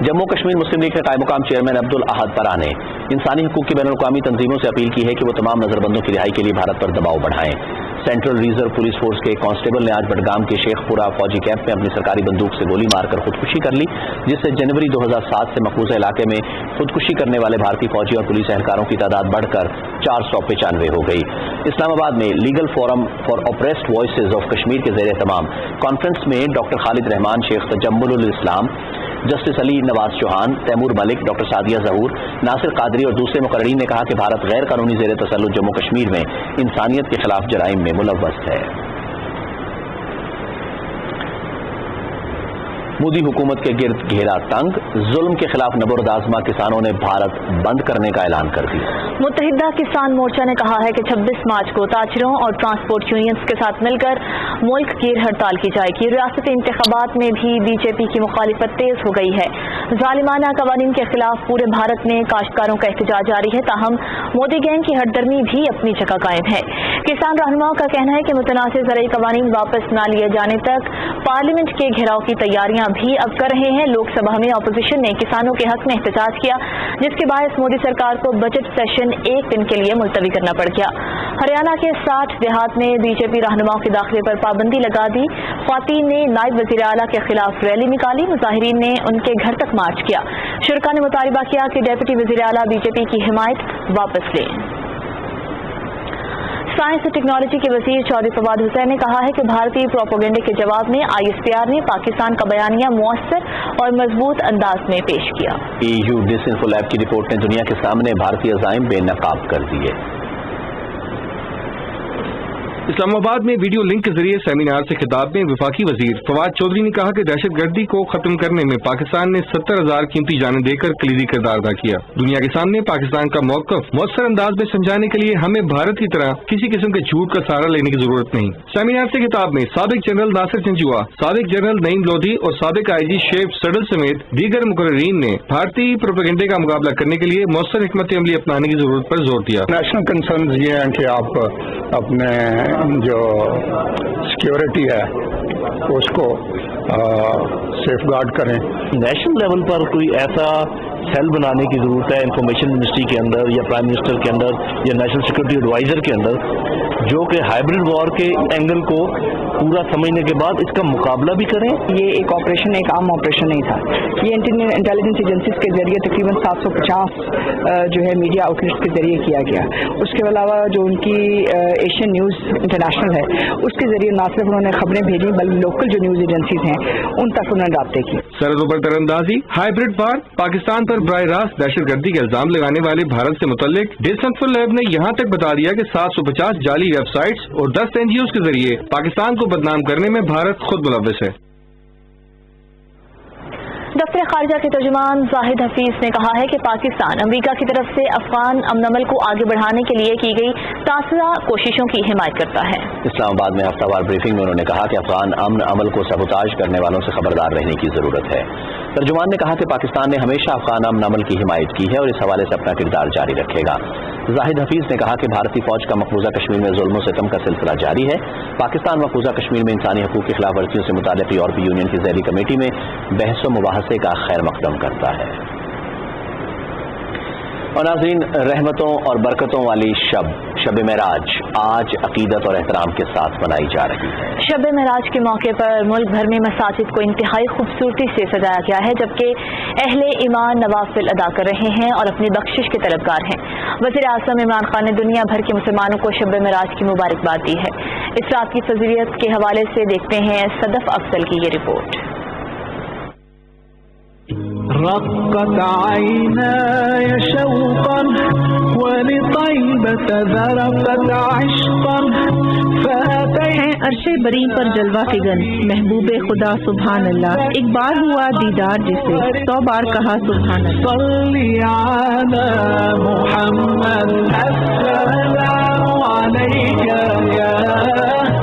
जम्मू कश्मीर मुस्लिम लीग के कायम मुकाम चेयरमैन अब्दुल अहद परा ने इंसानी हकूक की बैनुल-अक़वामी तंजीमों से अपील की है कि वो तमाम नजरबंदों की रिहाई के लिए भारत पर दबाव बढ़ाएं। सेंट्रल रिजर्व पुलिस फोर्स के एक कांस्टेबल ने आज बडगाम के शेखपुरा फौजी कैंप में अपनी सरकारी बंदूक से गोली मारकर खुदकुशी कर ली, जिससे जनवरी 2007 से मकबूजा इलाके में खुदकुशी करने वाले भारतीय फौजी और पुलिस एहलकारों की तादाद बढ़कर 495 हो गई। इस्लामाबाद में legal forum for oppressed voices of Kashmir के ज़ेरे तमाम कॉन्फ्रेंस में डॉक्टर खालिद रहमान, शेख तजम्मुल इस्लाम, जस्टिस अली नवाज चौहान, तैमूर मलिक, डॉक्टर सादिया जहूर, नासिर कादरी और दूसरे मुकर्रीन ने कहा कि भारत गैर कानूनी ज़ेर तसल्लुत जम्मू कश्मीर में इंसानियत के खिलाफ जराइम में मुलव्वस है। मोदी हुकूमत के गिर्द घेरा तंग, जुल्म के खिलाफ नबर्द आजमा किसानों ने भारत बंद करने का ऐलान कर दिया। मुत्तहिदा किसान मोर्चा ने कहा है कि 26 मार्च को ताजरों और ट्रांसपोर्ट यूनियंस के साथ मिलकर मुल्क गिर हड़ताल की जाएगी। रियासती इंतखाबात में भी बीजेपी की मुखालिफत तेज हो गई है। जालिमाना कवानीन के खिलाफ पूरे भारत में काश्तकारों का एहतजाज जारी है, ताहम मोदी गैंग की हटदर्मी भी अपनी जगह कायम है। किसान रहनुमाओं का कहना है कि मुतनाज़िर ज़रई कवानीन वापस न लिए जाने तक पार्लियामेंट के घेराव की तैयारियां भी अब कर रहे हैं। लोकसभा में अपोजिशन ने किसानों के हक में एहतजाज किया, जिसके बायस मोदी सरकार को बजट सेशन एक दिन के लिए मुलतवी करना पड़ गया। हरियाणा के 60 देहात में बीजेपी रहनुमाओं के दाखिले पर पाबंदी लगा दी। ख्वातीन ने नायब वज़ीर आला के खिलाफ रैली निकाली, मुजाहिरीन ने उनके घर तक मार्च किया। शुरका ने मुतालबा किया कि डेप्यूटी वज़ीर आला बीजेपी की हिमायत वापस लें। साइंस और टेक्नोलॉजी के वजीर चौधरी फवाद हुसैन ने कहा है कि भारतीय प्रोपेगेंडे के जवाब में ISPR ने पाकिस्तान का बयानिया मुअस्सर और मजबूत अंदाज में पेश किया। EU डिसइंफो लैब की रिपोर्ट ने दुनिया के सामने भारतीय अज़ाइम बेनकाब कर दिए। इस्लामाबाद में वीडियो लिंक के जरिए सेमिनार से खिताब में वफाकी वजीर फवाद चौधरी ने कहा कि दहशतगर्दी को खत्म करने में पाकिस्तान ने 70,000 कीमती जानें देकर कलीदी किरदार अदा किया। दुनिया के सामने पाकिस्तान का मौक़िफ़ मुअस्सर अंदाज में समझाने के लिए हमें भारत की तरह किसी किस्म के झूठ का सहारा लेने की जरूरत नहीं। सेमिनार से खिताब में साबिक जनरल नासिर जंजुआ, साबिक जनरल नईम लोधी और साबिक IG शेफ सडल समेत दीगर मुकर्रीन ने भारतीय प्रोपेगेंडे का मुकाबला करने के लिए मुअस्सर हिकमत अमली अपनाने की जरूरत पर जोर दिया। नेशनल कंसर्न ये है कि आप अपने जो सिक्योरिटी है उसको सेफ गार्ड करें। नेशनल लेवल पर कोई ऐसा सेल बनाने की जरूरत है इंफॉर्मेशन मिनिस्ट्री के अंदर या प्राइम मिनिस्टर के अंदर या नेशनल सिक्योरिटी एडवाइजर के अंदर, जो कि हाइब्रिड वॉर के एंगल को पूरा समझने के बाद इसका मुकाबला भी करें। ये एक ऑपरेशन एक आम ऑपरेशन नहीं था, ये इंटेलिजेंस एजेंसीज के जरिए तकरीबन 750 जो है मीडिया आउटलेट्स के जरिए किया गया। उसके अलावा जो उनकी एशियन न्यूज़ इंटरनेशनल है उसके जरिए न सिर्फ उन्होंने खबरें भेजी बल्कि लोकल जो न्यूज़ एजेंसीज हैं उन तक उन्होंने राब्ते की। सरहदों पर तीरंदाजी, हाइब्रिड वार, पाकिस्तान पर बराह रास्त दहशतगर्दी के इल्जाम लगाने वाले भारत से मुतल्लिक डिसइंफो लैब ने यहाँ तक बता दिया कि 750 जाली वेबसाइट्स और 10 NGOs के जरिए पाकिस्तान को बदनाम करने में भारत खुद मुलव्वस है। दफ्तर खारिजा के तर्जुमान जाहिद हफीज ने कहा है कि पाकिस्तान अमरीका की तरफ से अफगान अमन अमल को आगे बढ़ाने के लिए की गई ताज़ा कोशिशों की हिमायत करता है। इस्लामाबाद में हफ्तावार ब्रीफिंग में उन्होंने कहा कि अफगान अमन अमल को सबूताज करने वालों से खबरदार रहने की जरूरत है। तर्जुमान ने कहा कि पाकिस्तान ने हमेशा अफगान अमन अमल की हिमायत की है और इस हवाले से अपना किरदार जारी रखेगा। जाहिद हफीज ने कहा कि भारतीय फौज का मकबूजा कश्मीर में जुल्म सितम का सिलसिला जारी है। पाकिस्तान मकबूजा कश्मीर में इंसानी हकूक की खिलाफ वर्जियों से मुताल्लिक़ यूरोपीय यूनियन की ज़ैली कमेटी में बहस व मुबाहसे का खैर मकदम करता है। और नाज़रीन, रहमतों और बरकतों वाली शब मेराज आज अकीदत और एहतराम के साथ मनाई जा रही है। शब मेराज के मौके पर मुल्क भर में मसाजिद को इंतहाई खूबसूरती से सजाया गया है, जबकि अहले ईमान नवाफिल अदा कर रहे हैं और अपनी बख्शिश के तलबगार हैं। वज़ीर आज़म इमरान खान ने दुनिया भर के मुसलमानों को शब मेराज की मुबारकबाद दी है। इस रात की फजीलियत के हवाले से देखते हैं सदफ अफजल की ये रिपोर्ट। رقت عيناي شوقا ولطيبة ذرفت عشقا ہیں عرشے بری پر جلوہ فگن محبوب خدا سبحان اللہ، ایک بار ہوا دیدار جسے 100 بار کہا سبحان اللہ۔ صلی علی محمد السلام علیک یا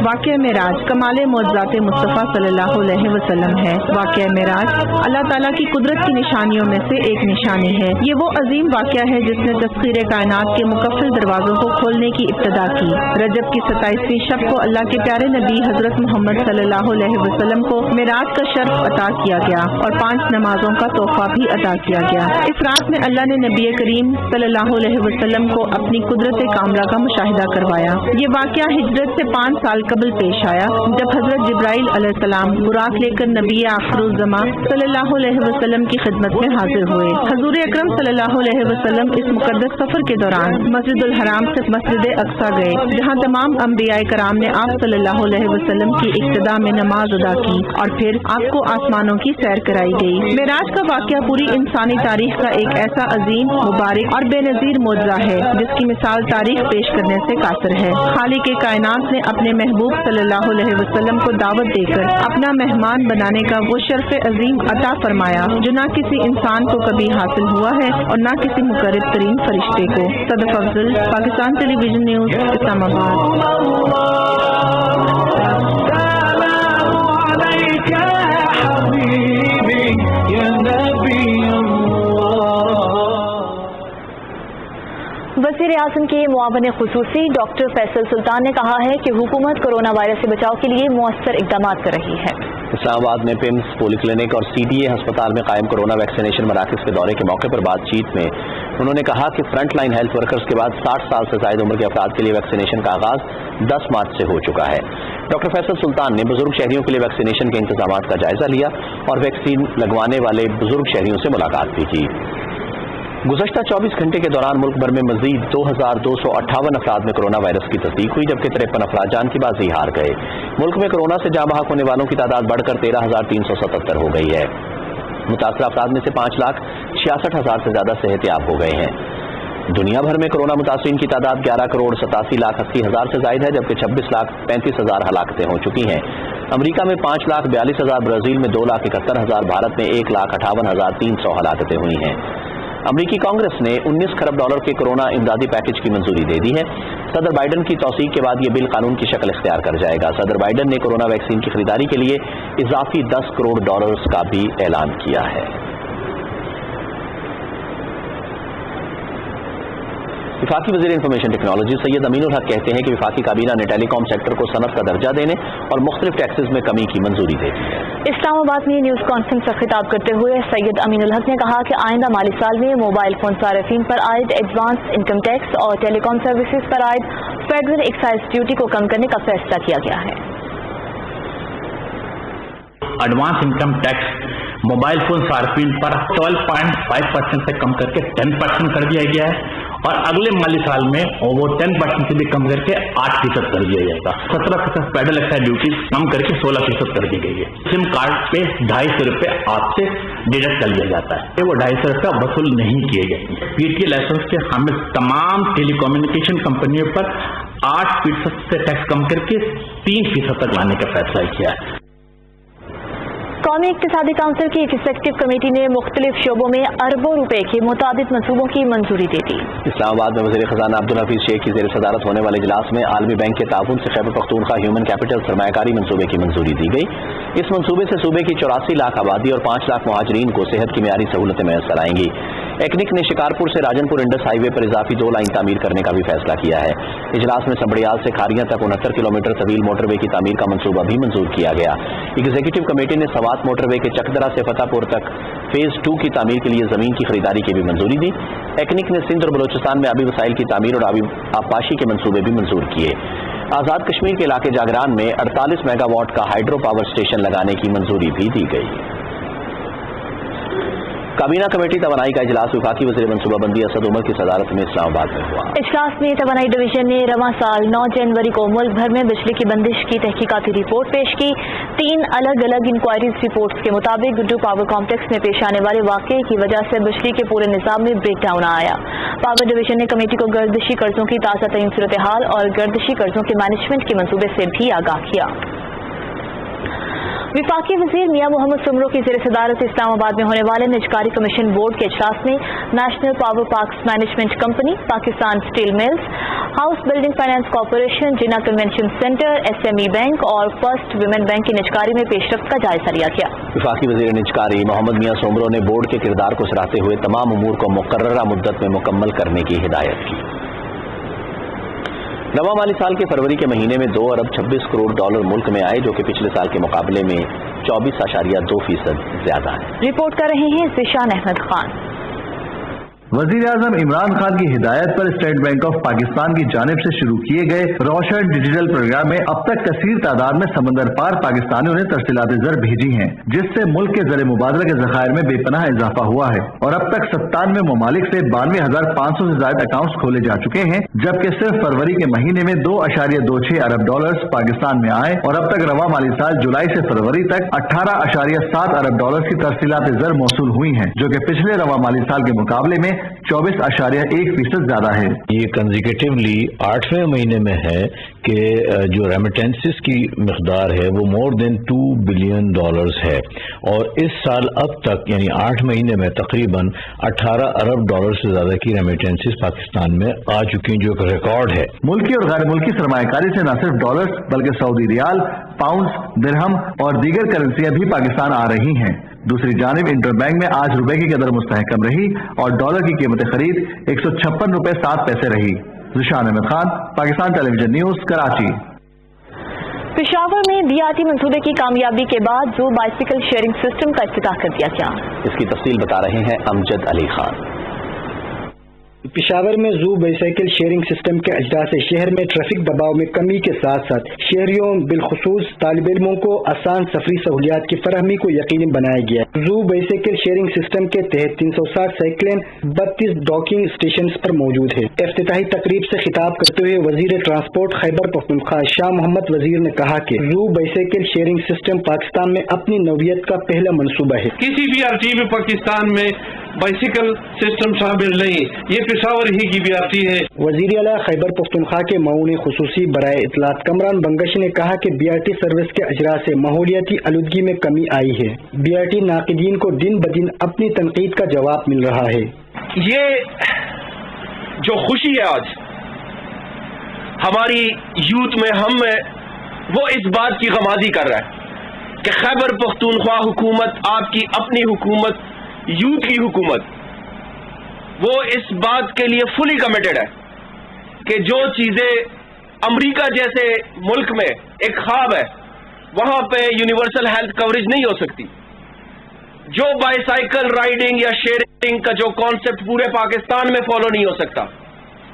واقعہ معراج کمال معجزات مصطفیٰ صلی اللہ علیہ وسلم ہے۔ واقعہ معراج اللہ تعالیٰ کی قدرت کی نشانیوں میں سے ایک نشانی ہے۔ یہ وہ عظیم واقعہ ہے جس نے تسخیر کائنات کے مکفل دروازوں کو کھولنے کی ابتدا کی۔ رجب کی 27ویں شب کو اللہ کے پیارے نبی حضرت محمد صلی اللہ علیہ وسلم کو معراج کا شرف عطا کیا گیا اور 5 نمازوں کا تحفہ بھی عطا کیا گیا۔ اس رات میں اللہ نے نبی کریم صلی اللہ علیہ وسلم کو اپنی قدرت کاملہ کا مشاہدہ کروایا۔ یہ واقعہ ہجرت سے 5 سال قبل پیش آیا جب حضرت جبرائیل علیہ السلام براق لے کر نبی آخر الزمان صلی اللہ علیہ وسلم کی خدمت میں حاضر ہوئے۔ حضور اکرم صلی اللہ علیہ وسلم اس مقدس سفر کے دوران مسجد الحرام سے مسجد اقصی گئے، جہاں تمام انبیاء کرام نے آپ صلی اللہ علیہ وسلم کی ابتدا میں نماز ادا کی اور پھر آپ کو آسمانوں کی سیر کرائی گئی۔ معراج کا واقعہ پوری انسانی تاریخ کا ایک ایسا عظیم، مبارک اور بے نظیر معجزہ ہے جس کی مثال تاریخ پیش کرنے سے قاصر ہے۔ خالق کائنات نے اپنے محبوب صلی اللہ علیہ وسلم کو دعوت دے کر اپنا مہمان بنانے کا وہ شرف عظیم عطا فرمایا جو نہ کسی انسان کو کبھی حاصل ہوا ہے اور نہ کسی مقرب ترین فرشتے کو۔ صدف افضل، پاکستان ٹیلی ویژن نیوز، اسلام وزیر اعظم کے معاون خصوصی ڈاکٹر فیصل سلطان نے کہا ہے کہ حکومت کرونا وائرس سے بچاؤ کے لیے مؤثر اقدامات کر رہی ہے۔ اسلام آباد میں پمس پولی کلینک اور CDA ہسپتال میں قائم کرونا ویکسینیشن مراکز کے دورے کے موقع پر بات چیت میں انہوں نے کہا کہ فرنٹ لائن ہیلتھ ورکرز کے بعد 60 سال سے زائد عمر کے افراد کے لیے ویکسینیشن کا آغاز 10 مارچ سے ہو چکا ہے۔ ڈاکٹر فیصل سلطان نے بزرگ شہریوں کے لیے ویکسینیشن کے انتظامات کا جائزہ لیا اور ویکسین لگوانے والے بزرگ شہریوں سے ملاقات بھی کی۔ گزشتہ 24 گھنٹے کے دوران ملک بھر میں مزید 2258 افراد میں کرونا وائرس کی تصدیق ہوئی، جبکہ 53 افراد جان کی بازی ہار گئے۔ ملک میں کرونا سے جاں بحق ہونے والوں کی تعداد بڑھ کر 13,377 ہو گئی ہے۔ متاثرہ افراد میں سے 5,66,000 سے زیادہ صحت یاب ہو گئے ہیں۔ دنیا بھر میں کرونا متاثرین کی تعداد 11,87,80,000 سے زائد ہے، جبکہ 26,35,000 ہلاکتیں ہو چکی ہیں۔ امریکہ میں 5,42,000، برازیل میں 2,71,000، بھارت میں 1,58,300 ہلاکتیں ہوئی ہیں۔ امریکی کانگریس نے $19 کروڑ کے کرونا امدادی پیکج کی منظوری دے دی ہے۔ صدر بائیڈن کی توثیق کے بعد یہ بل قانون کی شکل اختیار کر جائے گا۔ صدر بائیڈن نے کرونا ویکسین کی خریداری کے لیے اضافی $10 کروڑ کا بھی اعلان کیا ہے۔ وفاقی وزیر انفارمیشن ٹیکنالوجی سید امین الحق کہتے ہیں کہ وفاقی کابینہ نے ٹیلی کام سیکٹر کو صنعت کا درجہ دینے اور مختلف ٹیکسز میں کمی کی منظوری دے دی ہے۔ اسلام آباد میں نیوز کانفرنس سے خطاب کرتے ہوئے سید امین الحق نے کہا کہ آئندہ مالی سال میں موبائل فون صارفین پر عائد ایڈوانس انکم ٹیکس اور ٹیلی کام سروسز پر عائد فیڈرل ایکسائز ڈیوٹی کو کم کرنے کا فیصلہ کیا گیا ہے۔ Advance income tax mobile phone صارفین پر 12.5% سے کم کر کے 10% کر دیا گیا ہے اور اگلے مالی سال میں وہ 10% سے بھی کم کر کے 8% کر دیا جائے گا۔ 17% فیڈرل ایکسائز ڈیوٹی کم کر کے 16% کر دی گئی ہے۔ سم کارڈ پہ 250 روپے آپ سے ڈیڈکٹ کر لیا جاتا ہے، وہ 250 روپے وصول نہیں کیے گئے۔ PTA لائسنس کے حامل تمام ٹیلی کمیونیکیشن کمپنیوں پر 8% سے ٹیکس کم کر کے 3% تک لانے کا فیصلہ کیا ہے۔ قومی اقتصادی کونسل کی ایگزیکٹو کمیٹی نے مختلف شعبوں میں اربوں روپے کے متعدد منصوبوں کی منظوری دے دی۔ اسلام آباد میں وزیر خزانہ عبدالحفیظ شیخ کی زیر صدارت ہونے والے اجلاس میں عالمی بینک کے تعاون سے خیبر پختونخوا ہیومن کیپٹل سرمایہ کاری منصوبے کی منظوری دی گئی۔ اس منصوبے سے صوبے کی 84 لاکھ آبادی اور 5 لاکھ مہاجرین کو صحت کی معیاری سہولتیں میسر آئیں گی۔ ایکنک نے شکارپور سے راجنپور انڈس ہائی وے پر اضافی 2 لائن تعمیر کرنے کا بھی فیصلہ کیا ہے۔ اجلاس میں سمبڑیال سے کھاریاں تک 69 کلومیٹر طویل موٹر وے کی تعمیر کا منصوبہ بھی منظور کیا گیا۔ ایگزیکٹو کمیٹی نے سوات موٹر وے کے چکدرا سے فتح پور تک فیز 2 کی تعمیر کے لیے زمین کی خریداری کی بھی منظوری دی۔ ایکنک نے سندھ اور بلوچستان میں آبی وسائل کی تعمیر اور آبی آبپاشی کے منصوبے بھی منظور کیے۔ آزاد کشمیر کے علاقے جاگران میں 48 میگا واٹ کا ہائیڈرو پاور اسٹیشن لگانے کی منظوری بھی دی گئی۔ काबीना कमेटी तवानाई का इजलास वफाकी वज़ीर मनसूबाबंदी असद उमर की सदारत में इस्लामाबाद में हुआ। इजलास में तवानाई डिवीजन ने रवां साल 9 जनवरी को मुल्क भर में बिजली की बंदिश की तहकीकाती रिपोर्ट पेश की। 3 अलग अलग इंक्वायरीज रिपोर्ट्स के मुताबिक गुड्डू पावर कॉम्प्लेक्स में पेश आने वाले वाक़े की वजह से बिजली के पूरे निज़ाम में ब्रेकडाउन आया। पावर डिवीजन ने कमेटी को गर्दिशी कर्जों की ताज़ा तरीन सूरत हाल और गर्दिशी कर्जों के मैनेजमेंट के मंसूबे से भी आगाह किया। विफाकी वजीर मियां मोहम्मद सुमरो की ज़ेर सदारत इस्लामाबाद में होने वाले निजकारी कमीशन बोर्ड के इजलास में national power parks management company, Pakistan steel mills, house building finance corporation, Jinnah convention centre, SME bank और फर्स्ट विमेन बैंक की निजकारी में पेशरफ्त का जायजा लिया गया। विफाकी वजीर निजकारी मोहम्मद मियां सुमरो ने बोर्ड के किरदार को सराहते हुए तमाम उमूर को मुकर्ररा मुद्दत में मुकम्मल करने की हिदायत की। नवा माली साल के फरवरी के महीने में 2 अरब 26 करोड़ डॉलर मुल्क में आए, जो कि पिछले साल के मुकाबले में 24.2% ज्यादा है। रिपोर्ट कर रहे हैं ज़िशान अहमद खान। वजीर आजम इमरान खान की हिदायत पर स्टेट बैंक ऑफ पाकिस्तान की जानिब से शुरू किए गए रोशन डिजिटल प्रोग्राम में अब तक कसीर तादाद में समंदर पार पाकिस्तानियों ने तरसीलात ज़र भेजी हैं, जिससे मुल्क के ज़र मुबादला के ज़खायर में बेपनाह इजाफा हुआ है और अब तक 97 ममालिक से 92,500 से ज्यादा अकाउंट्स खोले जा चुके हैं, जबकि सिर्फ फरवरी के महीने में 2.26 अरब डॉलर्स पाकिस्तान में आए और अब तक रवा माली साल जुलाई से फरवरी तक 18.7 अरब डॉलर्स की तरसीलात ज़र मौसूल हुई हैं, जो कि पिछले रवा माली साल के मुकाबले में 24.1% ज्यादा है। ये कंजिकेटिवली 8वें महीने में है कि जो रेमिटेंसेस की मिकदार है वो मोर देन $2 बिलियन है और इस साल अब तक यानी 8 महीने में तकरीबन 18 अरब डॉलर से ज्यादा की रेमिटेंसेस पाकिस्तान में आ चुकी हैं, जो एक रिकॉर्ड है। मुल्की और गैर मुल्की सरमायाकारी से न सिर्फ डॉलर्स बल्कि सऊदी रियाल, पाउंड्स, दिरहम और दीगर करेंसियां भी पाकिस्तान आ रही हैं। दूसरी जानिब इंटरबैंक में आज रुपए की कदर मुस्तहकम रही और डॉलर की कीमत खरीद 156 रुपए 7 पैसे रही। Zeeshan Ahmed Khan, Pakistan television news, Karachi. पेशावर में BRT मंसूबे की कामयाबी के बाद ज़ू बाइसिकल शेयरिंग सिस्टम का इफ्तिताह कर दिया गया। इसकी तफसील बता रहे हैं अमजद अली खान। पेशावर में ज़ू बाइसाइकिल शेयरिंग सिस्टम के अजरा से शहर में ट्रैफिक दबाव में कमी के साथ साथ शहरियों बिलखुसूस तालिब इल्मों को आसान सफरी सहूलियात की फरहमी को यकीनी बनाया गया। ज़ू बाइसाइकिल शेयरिंग सिस्टम के तहत 360 साइकिलें 32 डॉकिंग स्टेशन पर मौजूद है। इफ्तिताही तकरीब से खिताब करते हुए वजीर ट्रांसपोर्ट खैबर पख्तूनख्वा शाह मोहम्मद वजीर ने कहा कि zoo bicycle sharing system Pakistan में अपनी नौयत का पहला मनसूबा है। किसी भी BRT में पाकिस्तान में बाइसिकल सिस्टम शामिल नहीं, ये पेशावर ही की BRT है। वजीर आला खैबर पख्तूनख्वा के मऊन खुसूसी बराए इतलात कमरान बंगश ने कहा कि BRT सर्विस के अजरा से माहौलियाती आलूदगी में कमी आई है। BRT नाकिदीन को दिन ब दिन अपनी तनकीद का जवाब मिल रहा है। ये जो खुशी है आज हमारी यूथ में, हम में, वो इस बात की गमाजी कर रहा है कि खैबर पख्तूनख्वा हुकूमत, आपकी अपनी हुकूमत, यूथ की हुकूमत, वो इस बात के लिए फुली कमिटेड है कि जो चीजें अमेरिका जैसे मुल्क में एक ख्वाब है, वहां पे यूनिवर्सल हेल्थ कवरेज नहीं हो सकती। जो बाइसाइकिल राइडिंग या शेयरिंग का जो कॉन्सेप्ट पूरे पाकिस्तान में फॉलो नहीं हो सकता,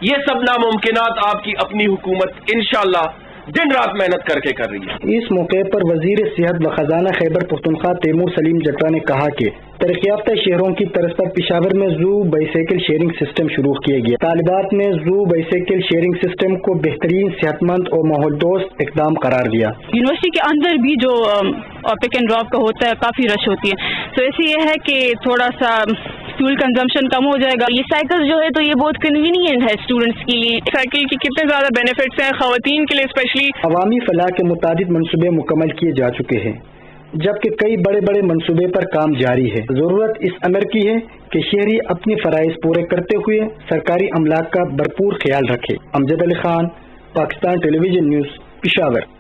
ये सब नामुमकिनात आपकी अपनी हुकूमत इंशाअल्लाह दिन रात मेहनत करके कर रही है। इस मौके पर वजीर सेहत व खजाना खैबर पख्तूनख्वा तैमूर सलीम जट्टा ने कहा कि तरक्याफ्ता शहरों की तर्ज पर पेशावर में ज़ू बाइसाइकिल शेयरिंग सिस्टम शुरू किया गया। तालिबात ने ज़ू बाइसाइकिल शेयरिंग सिस्टम को बेहतरीन, सेहतमंद और माहौल दोस्त इकदाम करार दिया। यूनिवर्सिटी के अंदर भी जो पिक एंड ड्रॉप का होता है, काफी रश होती है, तो ऐसे ये है कि थोड़ा सा फ्यूल कंजम्पशन कम हो जाएगा। ये साइकिल जो है तो ये बहुत कन्वीनियंट है स्टूडेंट्स के लिए। साइकिल की कितने ज्यादा बेनिफिट्स हैं खवातीन के लिए स्पेशली। अवामी फलाह के मुताबिक मंसूबे मुकम्मल किए जा चुके हैं, जबकि कई बड़े बड़े मंसूबे पर काम जारी है। जरूरत इस अमर की है कि शहरी अपनी फराइज पूरे करते हुए सरकारी अमलाक का भरपूर ख्याल रखे। Amjad Ali Khan, Pakistan television news, Peshawar.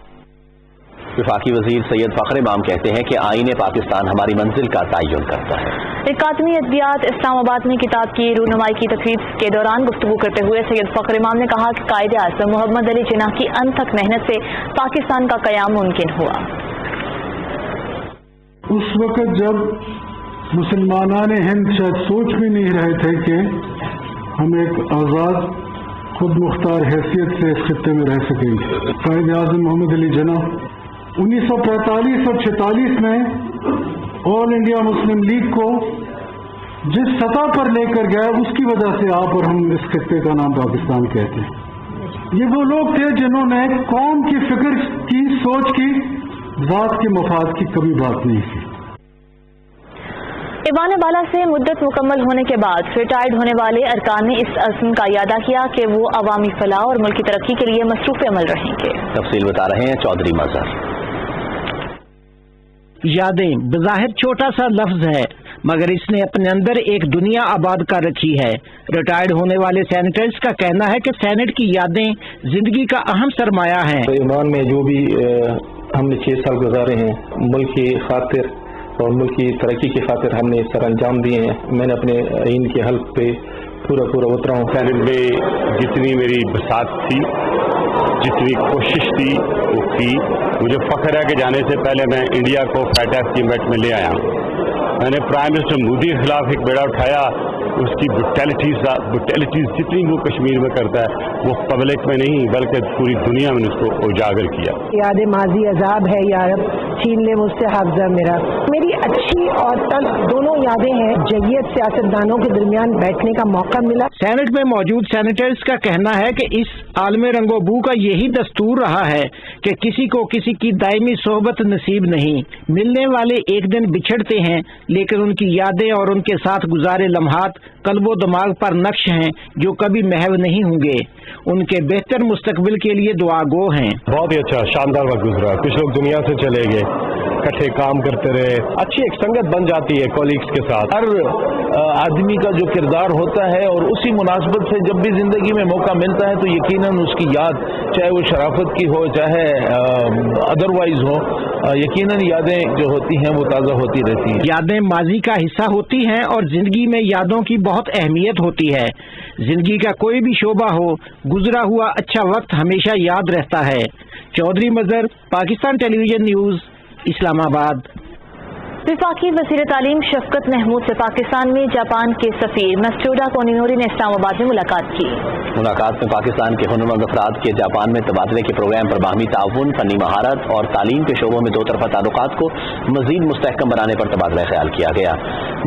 वफाकी वजीर सैयद फखर इमाम कहते हैं कि आईन पाकिस्तान हमारी मंजिल का तयन करता है। एकादमी अदबियात इस्लामाबाद में किताब की रूनुमाई की तकरीब के दौरान गुफ्तगू करते हुए सैयद फखर इमाम ने कहा कि कायदे आज़म मोहम्मद अली जिन्ना की अनथक मेहनत से पाकिस्तान का क़याम मुमकिन हुआ। उस वक़्त जब मुसलमानान हिंद शायद सोच भी नहीं रहे थे कि हम एक आज़ाद खुद मुख्तार हैसियत से इस खित्ते में रह सकेंगे। कायदे आज़म मोहम्मद अली जिन्ना 1945 और 46 में ऑल इंडिया मुस्लिम लीग को जिस सतह पर लेकर गया उसकी वजह से आप और हम इस खित्ते का नाम पाकिस्तान कहते हैं। ये वो लोग थे जिन्होंने कौम की फिक्र की, सोच की, जात के मफाद की कभी बात नहीं की। ईवान बाला से मुद्दत मुकम्मल होने के बाद रिटायर्ड होने वाले अरकान ने इस अज़्म का इरादा किया कि वो अवामी फलाह और मुल्क की तरक्की के लिए मसरूफ़ अमल रहेंगे। तफसील बता रहे हैं चौधरी मजहर। यादें बज़ाहिर छोटा सा लफ्ज है, मगर इसने अपने अंदर एक दुनिया आबाद कर रखी है। रिटायर्ड होने वाले सैनिटर्स का कहना है कि सेनेट की यादें जिंदगी का अहम सरमाया है। ईमान में जो भी हमने 6 साल गुजारे हैं, मुल्क की खातिर और मुल्क की तरक्की की खातिर हमने सर अंजाम दिए हैं। मैंने अपने इन के हल्फ पे पूरा उतरा हूँ। सेनेट में जितनी मेरी बसात थी, जितनी कोशिश थी वो की। मुझे फख्र है कि जाने से पहले मैं इंडिया को फैटैक्स की मेट में ले आया हूँ। मैंने प्राइम मिनिस्टर मोदी के खिलाफ एक बेड़ा उठाया, उसकी ब्रुटैलिटीज जितनी वो कश्मीर में करता है वो पब्लिक में नहीं बल्कि पूरी दुनिया में उसको उजागर किया। याद माजी अजाब है यार, छीन ले मुझसे हाफजा मेरा। मेरी अच्छी और तल्ख दोनों यादें हैं। जय्यद सियासतदानों के दरमियान बैठने का मौका मिला। सेनेट में मौजूद सेनेटर्स का कहना है कि इस आलम रंगोबू का यही दस्तूर रहा है कि किसी को किसी की दायमी सोहबत नसीब नहीं। मिलने वाले एक दिन बिछड़ते हैं, लेकिन उनकी यादें और उनके साथ गुजारे लम्हात कल्बो दिमाग पर नक्श हैं जो कभी महव नहीं होंगे। उनके बेहतर मुस्तकबिल के लिए दुआगो हैं। बहुत ही अच्छा शानदार वक्त गुजरा। कुछ लोग दुनिया से चले गए, इकट्ठे काम करते रहे, अच्छी एक संगत बन जाती है कॉलीग्स के साथ। हर आदमी का जो किरदार होता है और उसी मुनासबत से जब भी जिंदगी में मौका मिलता है तो यकीनन उसकी याद, चाहे वो शराफत की हो चाहे अदरवाइज हो, यकीनन यादें जो होती हैं वो ताज़ा होती रहती हैं। यादें माजी का हिस्सा होती हैं और जिंदगी में यादों की बहुत अहमियत होती है। जिंदगी का कोई भी शोबा हो, गुजरा हुआ अच्छा वक्त हमेशा याद रहता है। चौधरी मजहर, पाकिस्तान टेलीविजन न्यूज़, इस्लामाबाद। वफाकी वज़ीर तालीम शफकत महमूद से पाकिस्तान में जापान के सफीर मस्टोडा कोनिनोरी ने इस्लामाबाद में मुलाकात की। मुलाकात में पाकिस्तान के हुनरमंद अफराद के जापान में तबादले के प्रोग्राम पर बाहमी ताउन, फनी महारत और तालीम के शोबों में दो तरफा ताल्लुकात को मजीद मुस्तहकम बनाने पर तबादला ख्याल किया गया।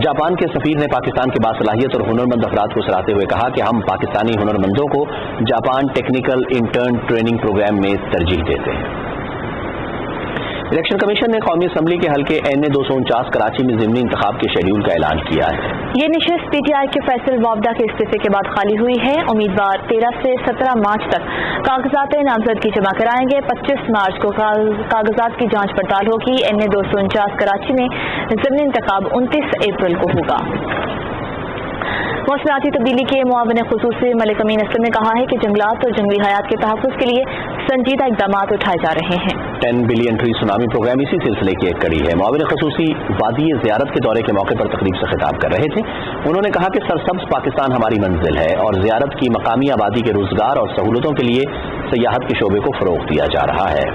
जापान के सफीर ने पाकिस्तान के बासलाहियत और हुनरमंद अफराद को सराहते हुए कहा कि हम पाकिस्तानी हुनरमंदों को Japan technical intern training programme में तरजीह देते हैं। इलेक्शन कमीशन ने कौमी असम्बली के हल्के NA 249 कराची में ज़िमनी इंतखाब के शेड्यूल का ऐलान किया है। ये निशस्त PTI के फैसल वावडा के इस्तीफे के बाद खाली हुई है। उम्मीदवार 13 से 17 मार्च तक कागजात नामजदगी जमा कराएंगे। 25 मार्च को कागजात की जांच पड़ताल होगी। NA 249 कराची में ज़िमनी इंतखाब 29 अप्रैल को होगा। मौसमियाती तब्दीली के मुआविन खुसूसी मलिक अमीन असलम ने कहा है कि जंगलात और जंगली हयात के तहफ़्फ़ुज़ के लिए संजीदा इक़दाम उठाए जा रहे हैं। 10 बिलियन ट्री सुनामी प्रोग्राम इसी सिलसिले की एक कड़ी है। मुआविन खुसूसी वादी ज़ियारत के दौरे के मौके पर तकरीब से खिताब कर रहे थे। उन्होंने कहा कि सरसब्ज़ पाकिस्तान हमारी मंजिल है और ज़ियारत की मकामी आबादी के रोज़गार और सहूलतों के लिए सयाहत के शोबे को फ़रोग़ दिया जा रहा है।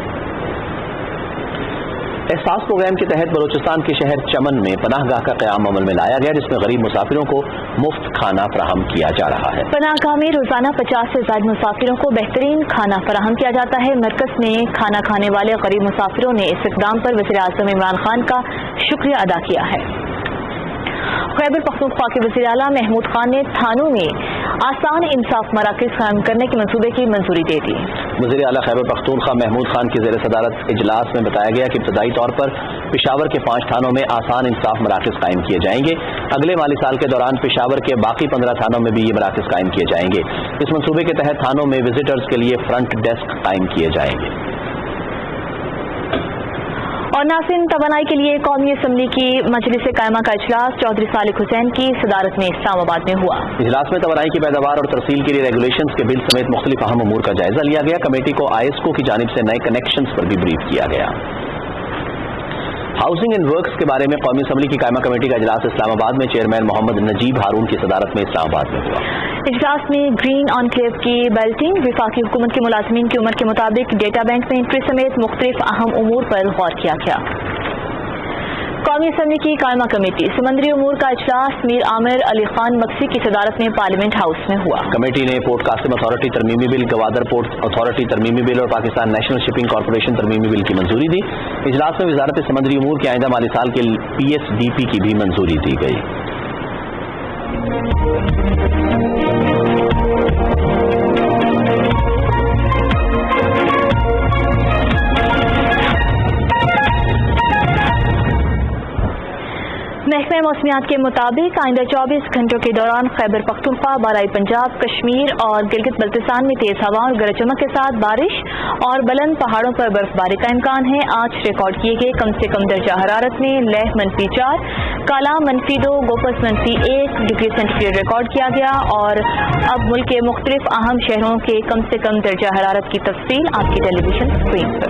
एहसास प्रोग्राम के तहत बलोचिस्तान के शहर चमन में पनाहगाह का क़याम अमल में लाया गया, जिसमें गरीब मुसाफिरों को मुफ्त खाना फराहम किया जा रहा है। पनाहगाह में रोजाना 50 से ज़ायद मुसाफिरों को बेहतरीन खाना फराहम किया जाता है। मरकज में खाना खाने वाले गरीब मुसाफिरों ने इस इक़दाम पर वज़ीर आज़म इमरान खान का शुक्रिया अदा किया है। खैबर पख्तूनख्वा के वज़ीर आला महमूद खान ने थानों में आसान इंसाफ मराकज़ कायम करने के मंसूबे की मंजूरी दे दी। वज़ीर आला खैबर पख्तूनख्वा महमूद खान की ज़ेर सदारत इजलास में बताया गया कि इब्तदाई तौर पर पेशावर के 5 थानों में आसान इंसाफ मराकज़ कायम किए जाएंगे। अगले माली साल के दौरान पेशावर के बाकी 15 थानों में भी ये मराकज़ कायम किए जाएंगे। इस मंसूबे के तहत थानों में विजिटर्स के लिए फ्रंट डेस्क कायम किए जाएंगे। और नासिन तवानाई के लिए कौमी असम्बली की मजलिस कायमा का इजलास चौधरी सालिक हुसैन की सदारत में इस्लामाबाद में हुआ। इजलास में तवानाई की पैदावार और तरसील के लिए रेगुलेशंस के बिल समेत मुख्तलिफ अहम उमूर का जायजा लिया गया। कमेटी को ISCO की जानिब से नए कनेक्शंस पर भी ब्रीफ किया गया। हाउसिंग एंड वर्क्स के बारे में कौमी असम्बली की कायमा कमेटी का इजलास इस्लामाबाद में चेयरमैन मोहम्मद नजीब हारून की सदारत में इस्लामाबाद में हुआ। इजलास में ग्रीन ऑनक्लेव की बेल्टिंग, विफाकी हुकूमत के मुलाजिमीन की उम्र के मुताबिक डेटा बैंक में एंट्री समेत मुख्तलिफ अहम उमूर पर गौर किया गया। कौमी असम्बली की कायमा कमेटी समंदरी उमूर का इजलास मीर आमिर अली खान मक्सी की सदारत में पार्लियामेंट हाउस में हुआ। कमेटी ने पोर्ट कासिम अथॉरिटी तरमीमी बिल, गवादर पोर्ट अथॉरिटी तरमीमी बिल और पाकिस्तान नेशनल शिपिंग कॉर्पोरेशन तरमीमी बिल की मंजूरी दी। इजलास में वजारत समंदरी उमूर के आइंदा माली साल के PSDP की भी मंजूरी दी गई। महकमे मौसमियात के मुताबिक आइंदा 24 घंटों के दौरान खैबर पख्तूनख्वा, बालाई पंजाब, कश्मीर और गिलगित बल्तिस्तान में तेज हवा और गरज चमक के साथ बारिश और बुलंद पहाड़ों पर बर्फबारी का इम्कान है। आज रिकॉर्ड किए गए कम से कम दर्जा हरारत में लेह -4, काला -2, गोपस -1 डिग्री सेंटीग्रेड रिकॉर्ड किया गया। और अब मुल्क के मुख्तलिफ अहम शहरों के कम से कम दर्जा हरारत की तफसील आपकी टेलीविजन स्क्रीन पर।